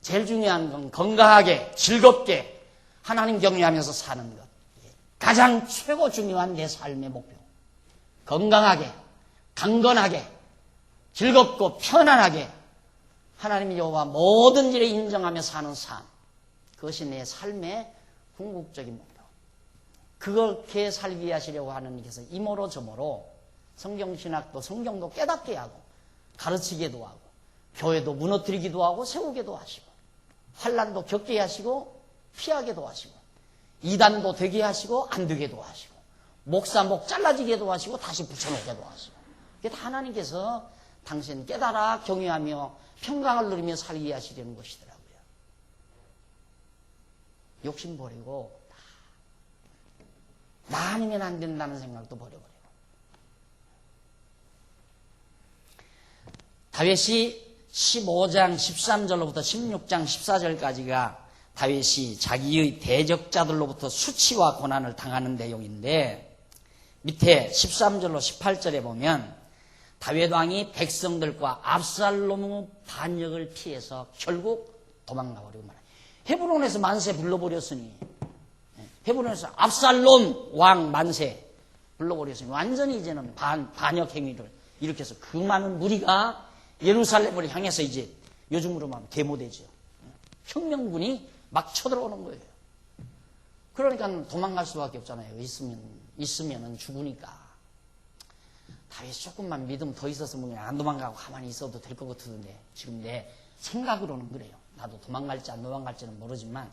제일 중요한 건 건강하게 즐겁게 하나님 경외하면서 사는 것. 가장 최고 중요한 내 삶의 목표. 건강하게 강건하게 즐겁고 편안하게 하나님 여호와 모든 일에 인정하며 사는 삶. 그것이 내 삶의 궁극적인 목표. 그렇게 살기 하시려고 하나님께서 이모로 저모로 성경신학도 성경도 깨닫게 하고 가르치기도 하고 교회도 무너뜨리기도 하고 세우기도 하시고 환난도 겪게 하시고 피하게도 하시고 이단도 되게 하시고 안 되게도 하시고 목사 목 잘라지게도 하시고 다시 붙여놓게도 하시고 그게 다 하나님께서 당신 깨달아 경외하며 평강을 누리며 살게 하시려는 것이더라고요. 욕심 버리고 나 아니면 안 된다는 생각도 버려버리고 다윗이 15장 13절로부터 16장 14절까지가 다윗이 자기의 대적자들로부터 수치와 고난을 당하는 내용인데 밑에 13절로 18절에 보면 다윗 왕이 백성들과 압살롬의 반역을 피해서 결국 도망가 버리고 말아요. 헤브론에서 만세 불러버렸으니 헤브론에서 압살롬 왕 만세 불러버렸으니 완전히 이제는 반역 행위를 일으켜서 그 많은 무리가 예루살렘을 향해서 이제 요즘으로 말하면 데모되죠. 혁명군이 막 쳐들어오는 거예요. 그러니까 도망갈 수밖에 없잖아요. 있으면은 죽으니까. 다윗 조금만 믿음 더 있었으면 그냥 안 도망가고 가만히 있어도 될 것 같은데 지금 내 생각으로는 그래요. 나도 도망갈지 안 도망갈지는 모르지만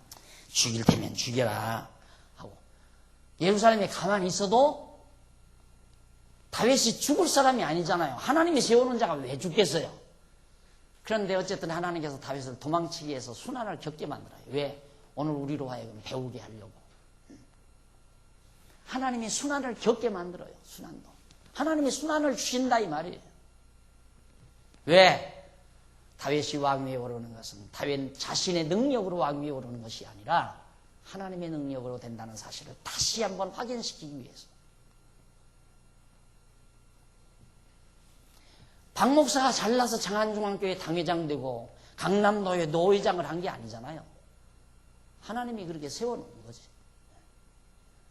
죽일 테면 죽여라 하고 예루살렘에 가만히 있어도 다윗이 죽을 사람이 아니잖아요. 하나님이 세우는 자가 왜 죽겠어요? 그런데 어쨌든 하나님께서 다윗을 도망치기 위해서 순환을 겪게 만들어요. 왜? 오늘 우리로 하여금 배우게 하려고. 하나님이 순환을 겪게 만들어요. 순환도. 하나님이 순환을 주신다 이 말이에요. 왜? 다윗이 왕위에 오르는 것은 다윗 자신의 능력으로 왕위에 오르는 것이 아니라 하나님의 능력으로 된다는 사실을 다시 한번 확인시키기 위해서. 박 목사가 잘나서 장안중앙교회 당회장 되고 강남도에 노회장을 한 게 아니잖아요. 하나님이 그렇게 세워놓은 거지.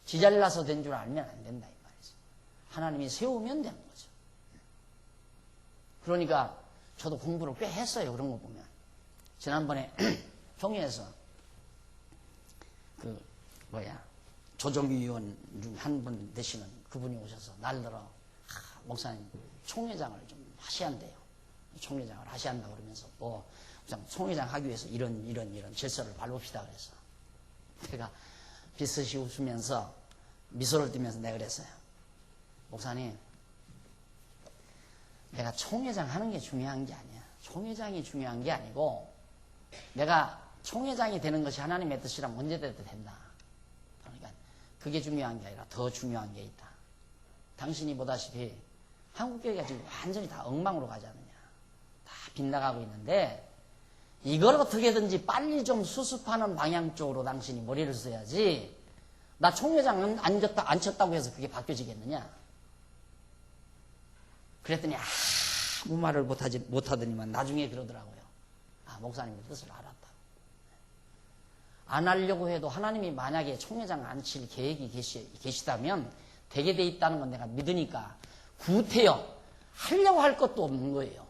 지 잘나서 된 줄 알면 안 된다 이 말이죠. 하나님이 세우면 되는 거죠. 그러니까 저도 공부를 꽤 했어요. 그런 거 보면. 지난번에 평야에서 조정위 의원 중 한 분 되시는 그분이 오셔서 날더러 목사님 총회장을 좀 하셔야한대요. 총회장을 하셔야 한다고 그러면서 우선 총회장 하기 위해서 이런 질서를 밟읍시다 그래서 제가 비슷이 웃으면서 미소를 띠면서 내가 그랬어요. 목사님, 내가 총회장 하는 게 중요한 게 아니야. 총회장이 중요한 게 아니고 내가 총회장이 되는 것이 하나님의 뜻이라면 언제 돼도 된다. 그러니까 그게 중요한 게 아니라 더 중요한 게 있다. 당신이 보다시피 한국교회가 지금 완전히 다 엉망으로 가지 않느냐. 다 빗나가고 있는데 이걸 어떻게든지 빨리 좀 수습하는 방향 쪽으로 당신이 머리를 써야지. 나 총회장 안 쳤다고 해서 그게 바뀌어지겠느냐. 그랬더니 아무 말을 못하더니만 나중에 그러더라고요. 목사님의 뜻을 알았다. 안 하려고 해도 하나님이 만약에 총회장 안 칠 계획이 계시다면 되게 돼 있다는 건 내가 믿으니까 구태여 하려고 할 것도 없는 거예요.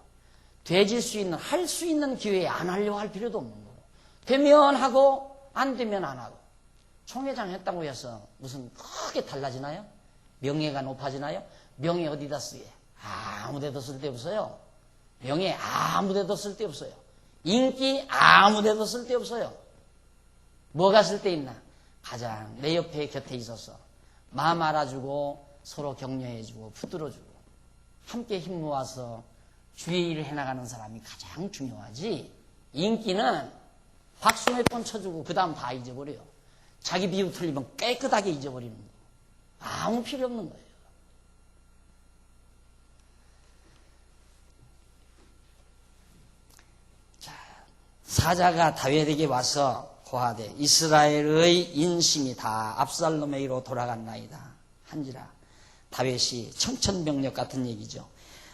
할 수 있는 기회에 안 하려고 할 필요도 없는 거고 되면 하고 안 되면 안 하고 총회장 했다고 해서 무슨 크게 달라지나요? 명예가 높아지나요? 명예 어디다 쓰게? 아무데도 쓸데없어요. 명예 아무데도 쓸데없어요. 인기 아무데도 쓸데없어요. 뭐가 쓸데있나? 가장 내 옆에 곁에 있어서 마음 알아주고 서로 격려해주고 붙들어주고 함께 힘 모아서 주의 일을 해나가는 사람이 가장 중요하지. 인기는 박수 몇 번 쳐주고 그 다음 다 잊어버려요. 자기 비유 틀리면 깨끗하게 잊어버리는 거. 아무 필요 없는 거예요. 자, 사자가 다윗에게 와서 고하되 이스라엘의 인심이 다 압살롬에게로 돌아갔나이다 한지라. 다윗이 청천벽력 같은 얘기죠.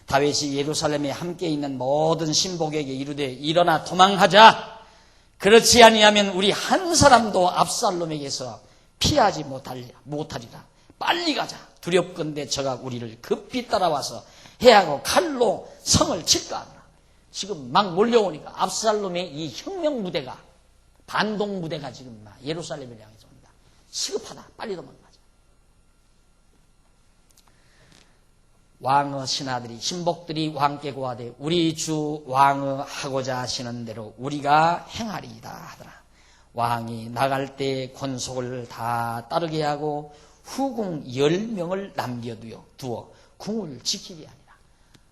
다윗이 예루살렘에 함께 있는 모든 신복에게 이르되 일어나 도망하자. 그렇지 아니하면 우리 한 사람도 압살롬에게서 피하지 못하리라. 빨리 가자. 두렵건대 저가 우리를 급히 따라와서 해하고 칼로 성을 칠까 하더라. 지금 막 몰려오니까 압살롬의 이 혁명 무대가, 반동 무대가 지금 막 예루살렘을 향해서 옵니다. 시급하다. 빨리 도망가자. 왕의 신하들이, 신복들이 왕께 고하되 우리 주 왕의 하고자 하시는 대로 우리가 행하리이다 하더라. 왕이 나갈 때 권속을 다 따르게 하고 후궁 10명을 남겨두어 궁을 지키게 하니라.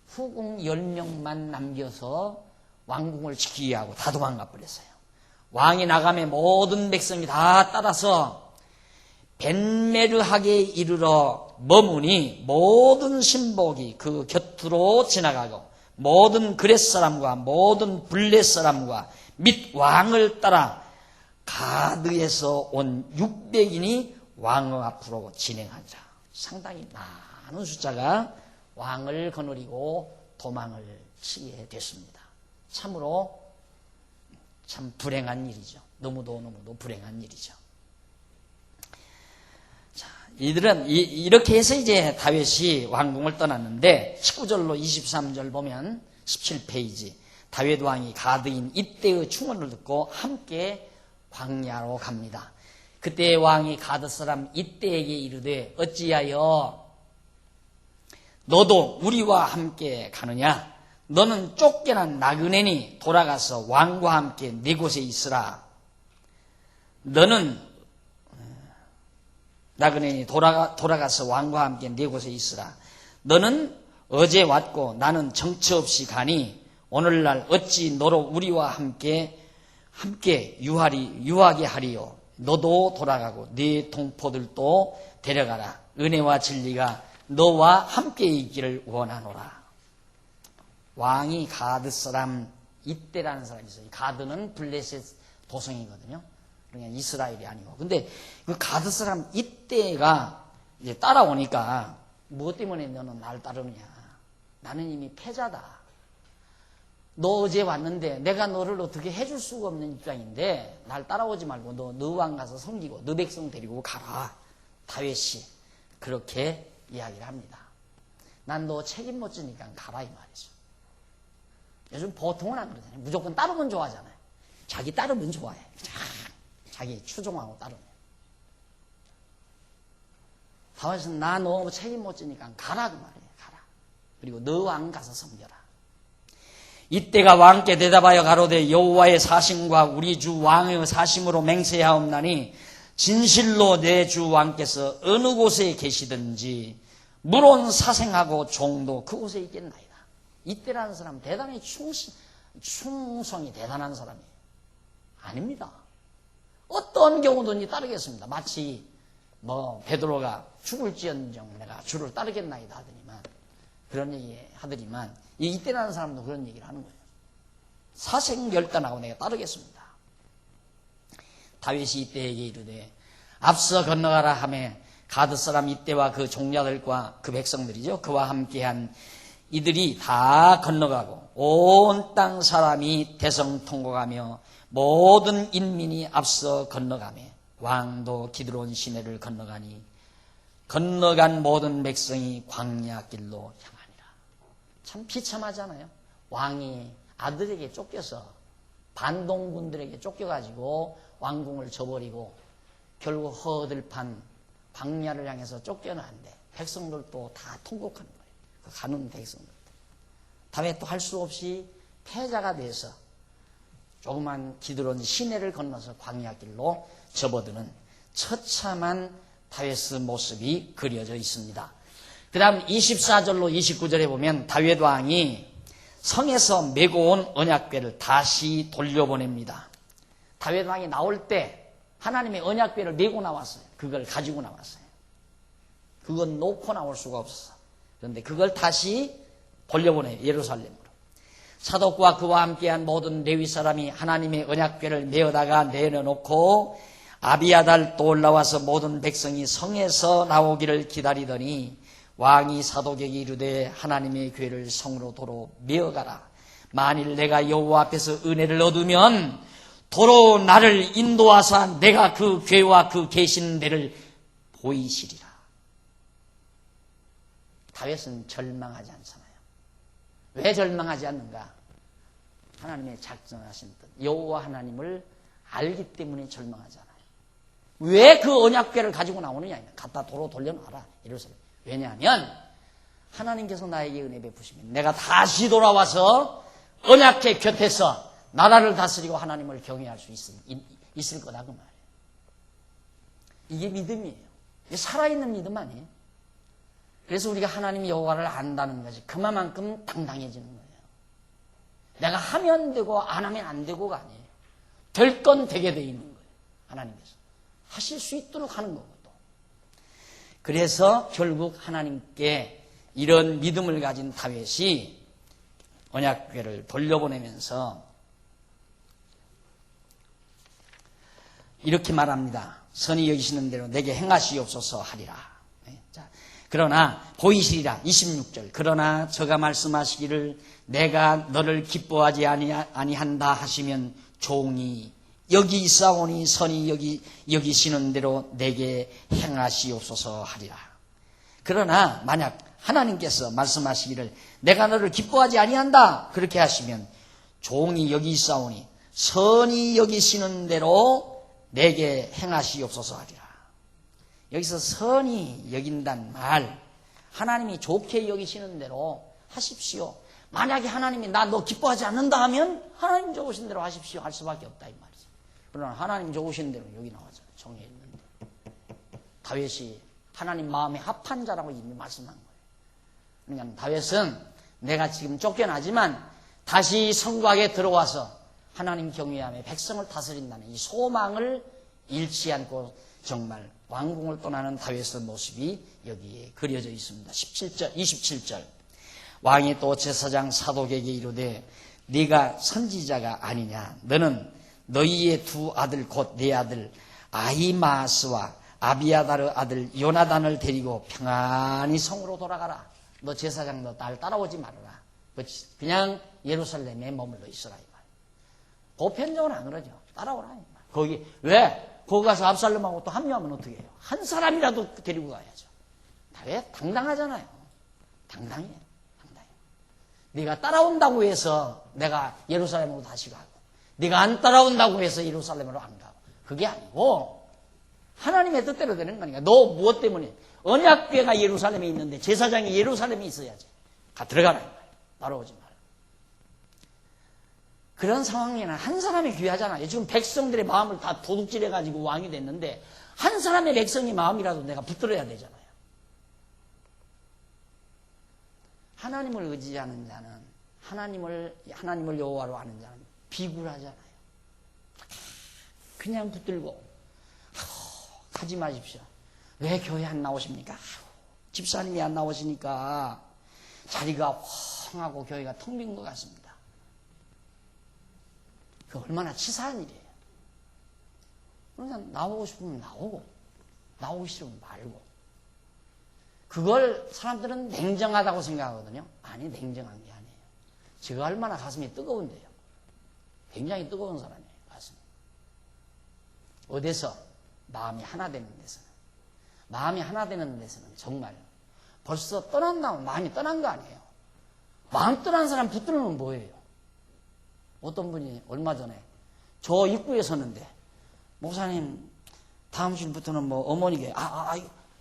후궁 10명만 남겨서 왕궁을 지키게 하고 다 도망가 버렸어요. 왕이 나가면 모든 백성이 다 따라서 벤메르하게 이르러 머무니 모든 신복이 그 곁으로 지나가고 모든 그렛 사람과 모든 블렛 사람과 및 왕을 따라 가드에서 온 600인이 왕의 앞으로 진행하니라. 상당히 많은 숫자가 왕을 거느리고 도망을 치게 됐습니다. 참으로 참 불행한 일이죠. 너무도 불행한 일이죠. 자, 이들은 이렇게 해서 이제 다윗이 왕궁을 떠났는데 19절로 23절 보면 17페이지 다윗 왕이 가드인 이때의 충언을 듣고 함께 광야로 갑니다. 그때 왕이 가드 사람 이때에게 이르되 어찌하여 너도 우리와 함께 가느냐? 너는 쫓겨난 나그네니 돌아가서 왕과 함께 네 곳에 있으라. 너는 나그네니 돌아가서 왕과 함께 네 곳에 있으라. 너는 어제 왔고 나는 정처 없이 가니 오늘날 어찌 너로 우리와 함께 유하게 하리요. 너도 돌아가고 네 동포들도 데려가라. 은혜와 진리가 너와 함께 있기를 원하노라. 왕이 가드 사람 이때라는 사람이 있어요. 가드는 블레셋 도성이거든요. 그러니까 이스라엘이 아니고. 근데 그 가드 사람 이때가 이제 따라오니까 무엇 때문에 너는 날 따르느냐. 나는 이미 패자다. 너 어제 왔는데 내가 너를 어떻게 해줄 수가 없는 입장인데 날 따라오지 말고 너 왕 가서 섬기고 너 백성 데리고 가라. 다윗이 그렇게 이야기를 합니다. 난 너 책임 못 지니까 가라 이 말이죠. 요즘 보통은 안 그러잖아요. 무조건 따르면 좋아하잖아요. 자기 따르면 좋아해. 자기 추종하고 따르면. 다윗은 나 너 책임 못 지니까 가라 그 말이에요. 가라. 그리고 너 왕 가서 섬겨라. 이때가 왕께 대답하여 가로되 여호와의 사심과 우리 주 왕의 사심으로 맹세하옵나니 진실로 내 주 왕께서 어느 곳에 계시든지 물론 사생하고 종도 그곳에 있겠나이다. 이때라는 사람은 대단히 충성이 대단한 사람이에요. 아닙니다. 어떤 경우든지 따르겠습니다. 마치 베드로가 죽을지언정 내가 주를 따르겠나이다 하더니만 그런 얘기 하더니만 이때라는 사람도 그런 얘기를 하는 거예요. 사생결단하고 내가 따르겠습니다. 다윗이 이때에게 이르되 앞서 건너가라 하매 가드 사람 이때와 그 종자들과 그 백성들이죠. 그와 함께한 이들이 다 건너가고 온 땅 사람이 대성통곡하며 모든 인민이 앞서 건너가며 왕도 기드론 시내를 건너가니 건너간 모든 백성이 광야길로 향하니라. 참 비참하잖아요. 왕이 아들에게 쫓겨서 반동군들에게 쫓겨가지고 왕궁을 저버리고 결국 허들판 광야를 향해서 쫓겨나는데 백성들도 다 통곡하는 거예요. 그 가는 백성들도. 다윗도 할 수 없이 패자가 돼서 조그만 기드론 시내를 건너서 광야길로 접어드는 처참한 다윗의 모습이 그려져 있습니다. 그 다음 24절로 29절에 보면 다윗 왕이 성에서 메고 온 언약궤를 다시 돌려보냅니다. 다윗 왕이 나올 때 하나님의 언약궤를 메고 나왔어요. 그걸 가지고 나왔어요. 그건 놓고 나올 수가 없었어. 그런데 그걸 다시 돌려보내요. 예루살렘으로. 사독과 그와 함께한 모든 레위 사람이 하나님의 언약궤를 메어다가 내려놓고 아비아달 또 올라와서 모든 백성이 성에서 나오기를 기다리더니 왕이 사독에게 이르되 하나님의 궤를 성으로 도로 메어가라. 만일 내가 여호와 앞에서 은혜를 얻으면 도로 나를 인도하사 내가 그 궤와 그 계신 데를 보이시리라. 다윗은 절망하지 않잖아요. 왜 절망하지 않는가? 하나님의 작정하신 뜻, 여호와 하나님을 알기 때문에 절망하잖아요. 왜 그 언약궤를 가지고 나오느냐? 갖다 도로 돌려놔라. 예루살렘. 왜냐하면 하나님께서 나에게 은혜 베푸시면 내가 다시 돌아와서 언약궤 곁에서 나라를 다스리고 하나님을 경외할 수 있을 거다 그 말이에요. 이게 믿음이에요. 이게 살아있는 믿음 아니에요. 그래서 우리가 하나님 여호와를 안다는 것이 그만큼 당당해지는 거예요. 내가 하면 되고 안 하면 안 되고가 아니에요. 될 건 되게 돼 있는 거예요. 하나님께서 하실 수 있도록 하는 거고 또. 그래서 결국 하나님께 이런 믿음을 가진 다윗이 언약궤를 돌려보내면서 이렇게 말합니다. 선히 여기시는 대로 내게 행하시옵소서 하리라. 자, 그러나 보이시리라. 26절. 그러나 저가 말씀하시기를 내가 너를 기뻐하지 아니한다 하시면 종이 여기 있사오니 선히 여기시는 대로 내게 행하시옵소서 하리라. 그러나 만약 하나님께서 말씀하시기를 내가 너를 기뻐하지 아니한다 그렇게 하시면 종이 여기 있사오니 선히 여기시는 대로 내게 행하시옵소서 하리라. 여기서 선히 여긴단 말, 하나님이 좋게 여기시는 대로 하십시오. 만약에 하나님이 나 너 기뻐하지 않는다 하면 하나님 좋으신 대로 하십시오 할 수밖에 없다 이 말이죠. 그러나 하나님 좋으신 대로 여기 나와잖아요. 정해 있는데 다윗이 하나님 마음에 합한 자라고 이미 말씀한 거예요. 그러니까 다윗은 내가 지금 쫓겨나지만 다시 성곽에 들어와서 하나님 경외하며 백성을 다스린다는 이 소망을 잃지 않고 정말 왕궁을 떠나는 다윗의 모습이 여기에 그려져 있습니다. 17절, 27절. 왕이 또 제사장 사독에게 이르되 네가 선지자가 아니냐? 너는 너희의 두 아들 곧 네 아들 아히마스와 아비아다르 아들 요나단을 데리고 평안히 성으로 돌아가라. 너 제사장 너 날 따라오지 말아라. 그냥 예루살렘에 머물러 있어라 이 말. 보편적으로 안 그러죠. 따라오라 이 말. 거기 왜? 거기 가서 압살롬하고 또 합류하면 어떻게 해요? 한 사람이라도 데리고 가야죠. 다윗 당당하잖아요. 당당해요. 네가 따라온다고 해서 내가 예루살렘으로 다시 가고 네가 안 따라온다고 해서 예루살렘으로 안 가고 그게 아니고 하나님의 뜻대로 되는 거니까. 너 무엇 때문에? 언약궤가 예루살렘에 있는데 제사장이 예루살렘에 있어야지. 들어가라 이 말이야. 따라오지 마라. 그런 상황에는 한 사람이 귀하잖아요. 지금 백성들의 마음을 다 도둑질해가지고 왕이 됐는데 한 사람의 백성의 마음이라도 내가 붙들어야 되잖아요. 하나님을 의지하는 자는 하나님을 여호와로 아는 자는 비굴하잖아요. 그냥 붙들고 가지 마십시오. 왜 교회 안 나오십니까? 집사님이 안 나오시니까 자리가 황하고 교회가 텅 빈 것 같습니다. 그 얼마나 치사한 일이에요. 그러니까 나오고 싶으면 나오기 싫으면 말고. 그걸 사람들은 냉정하다고 생각하거든요. 아니, 냉정한 게 아니에요. 제가 얼마나 가슴이 뜨거운데요. 굉장히 뜨거운 사람이에요, 가슴이. 어디서? 마음이 하나 되는 데서는. 마음이 하나 되는 데서는 정말 벌써 떠난다면 마음이 떠난 거 아니에요. 마음 떠난 사람 붙들면 뭐예요? 어떤 분이 얼마 전에 저 입구에 섰는데 목사님 다음 주부터는 뭐 어머니께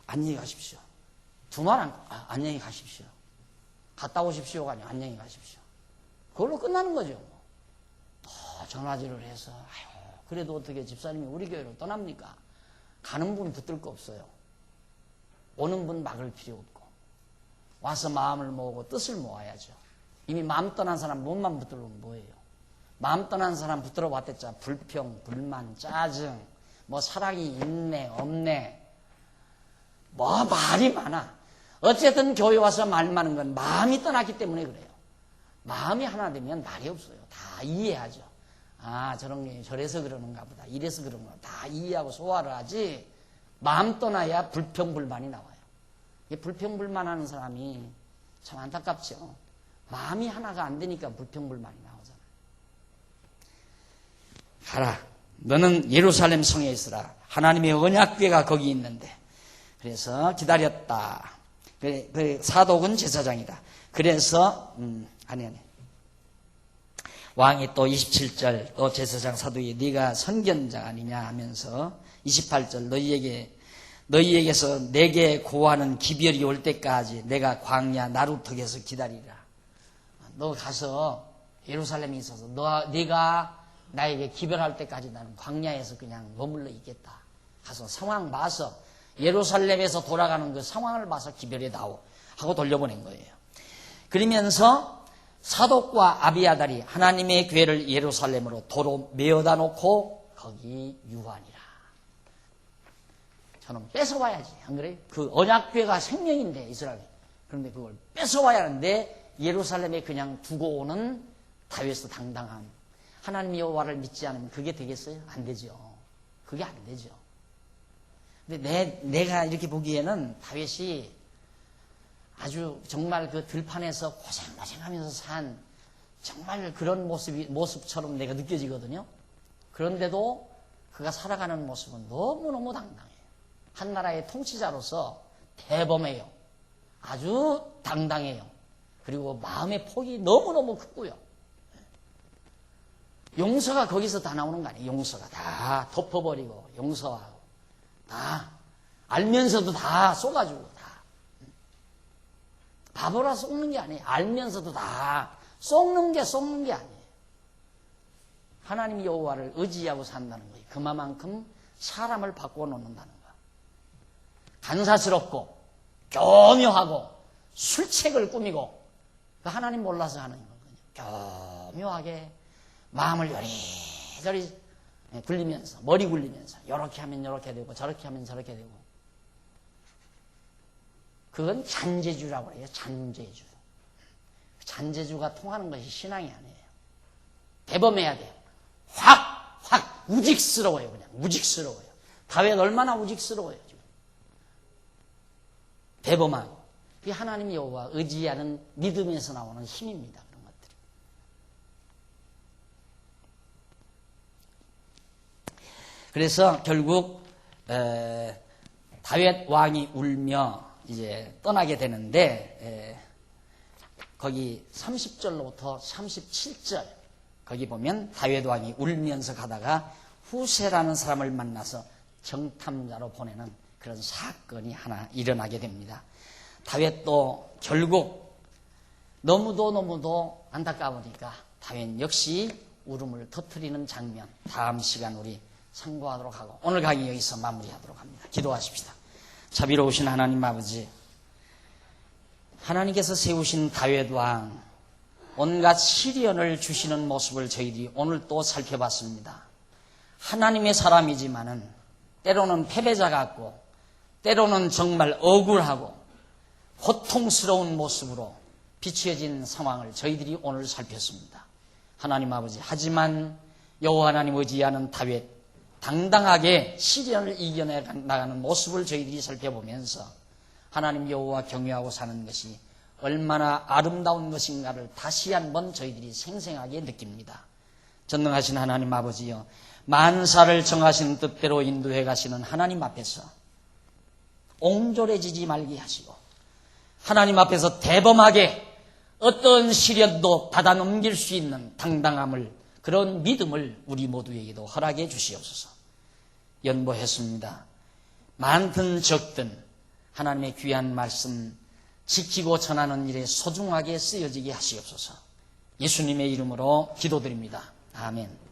안녕히 가십시오. 두 말 안녕히 가십시오. 갔다 오십시오가 아니고 안녕히 가십시오. 그걸로 끝나는 거죠. 전화질을 해서 그래도 어떻게 집사님이 우리 교회로 떠납니까? 가는 분 붙들 거 없어요. 오는 분 막을 필요 없고 와서 마음을 모으고 뜻을 모아야죠. 이미 마음 떠난 사람 몸만 붙들면 뭐예요? 마음 떠난 사람 붙들어 봤댔자 불평, 불만, 짜증, 뭐 사랑이 있네, 없네, 뭐 말이 많아. 어쨌든 교회 와서 말 많은 건 마음이 떠났기 때문에 그래요. 마음이 하나 되면 말이 없어요. 다 이해하죠. 아, 저런 게 저래서 그러는가 보다, 이래서 그런가 보다, 다 이해하고 소화를 하지. 마음 떠나야 불평불만이 나와요. 이 불평불만하는 사람이 참 안타깝죠. 마음이 하나가 안 되니까 불평불만이 나오잖아요. 가라, 너는 예루살렘 성에 있으라. 하나님의 언약궤가 거기 있는데. 그래서 기다렸다. 그 사독은 제사장이다. 그래서 아니 왕이 또 27절 또 제사장 사독이 네가 선견자 아니냐 하면서 28절 너희에게서 내게 고하는 기별이 올 때까지 내가 광야 나루턱에서 기다리라. 너 가서 예루살렘에 있어서 네가 나에게 기별할 때까지 나는 광야에서 그냥 머물러 있겠다. 가서 상황 봐서 예루살렘에서 돌아가는 그 상황을 봐서 기별해 다오 하고 돌려보낸 거예요. 그러면서 사독과 아비아달이 하나님의 궤를 예루살렘으로 도로 메어다 놓고 거기 유한이라. 저는 뺏어와야지, 안 그래요? 그 언약궤가 생명인데 이스라엘. 그런데 그걸 뺏어와야 하는데 예루살렘에 그냥 두고 오는 다윗의 당당함. 하나님 여호와를 믿지 않으면 그게 되겠어요? 안 되죠. 그게 안 되죠. 근데 내가 이렇게 보기에는 다윗이 아주 정말 그 들판에서 고생하면서 산 정말 그런 모습처럼 내가 느껴지거든요. 그런데도 그가 살아가는 모습은 너무너무 당당해요. 한 나라의 통치자로서 대범해요. 아주 당당해요. 그리고 마음의 폭이 너무너무 크고요. 용서가 거기서 다 나오는 거 아니에요. 용서가 다 덮어버리고 용서하고 다 알면서도 다 쏘가지고 다 바보라 쏘는 게 아니에요. 알면서도 다 쏘는 게 아니에요. 하나님 여호와를 의지하고 산다는 거예요. 그만큼 사람을 바꿔놓는다는 거예요. 간사스럽고 교묘하고 술책을 꾸미고 하나님 몰라서 하는 거거든요. 교묘하게 마음을 요리조리 굴리면서 머리 굴리면서 이렇게 하면 이렇게 되고 저렇게 하면 저렇게 되고 그건 잔재주라고 해요. 잔재주. 잔재주가 통하는 것이 신앙이 아니에요. 대범해야 돼요. 확 우직스러워요. 그냥 우직스러워요. 다윗 얼마나 우직스러워요. 지금. 대범하고 그게 하나님 여호와 의지하는 믿음에서 나오는 힘입니다. 그런 것들이. 그래서 결국 다윗 왕이 울며 이제 떠나게 되는데 거기 30절로부터 37절 거기 보면 다윗 왕이 울면서 가다가 후세라는 사람을 만나서 정탐자로 보내는 그런 사건이 하나 일어나게 됩니다. 다윗도 결국 너무도 안타까우니까 다윗 역시 울음을 터뜨리는 장면 다음 시간 우리 상고하도록 하고 오늘 강의 여기서 마무리하도록 합니다. 기도하십시다. 자비로우신 하나님 아버지, 하나님께서 세우신 다윗 왕 온갖 시련을 주시는 모습을 저희들이 오늘 또 살펴봤습니다. 하나님의 사람이지만은 때로는 패배자 같고 때로는 정말 억울하고 고통스러운 모습으로 비추어진 상황을 저희들이 오늘 살폈습니다. 하나님 아버지, 하지만 여호와 하나님 의지하는 다윗 당당하게 시련을 이겨내 나가는 모습을 저희들이 살펴보면서 하나님 여호와 경외하고 사는 것이 얼마나 아름다운 것인가를 다시 한번 저희들이 생생하게 느낍니다. 전능하신 하나님 아버지여, 만사를 정하신 뜻대로 인도해 가시는 하나님 앞에서 옹졸해지지 말게 하시고 하나님 앞에서 대범하게 어떤 시련도 받아 넘길 수 있는 당당함을, 그런 믿음을 우리 모두에게도 허락해 주시옵소서. 연보했습니다. 많든 적든 하나님의 귀한 말씀 지키고 전하는 일에 소중하게 쓰여지게 하시옵소서. 예수님의 이름으로 기도드립니다. 아멘.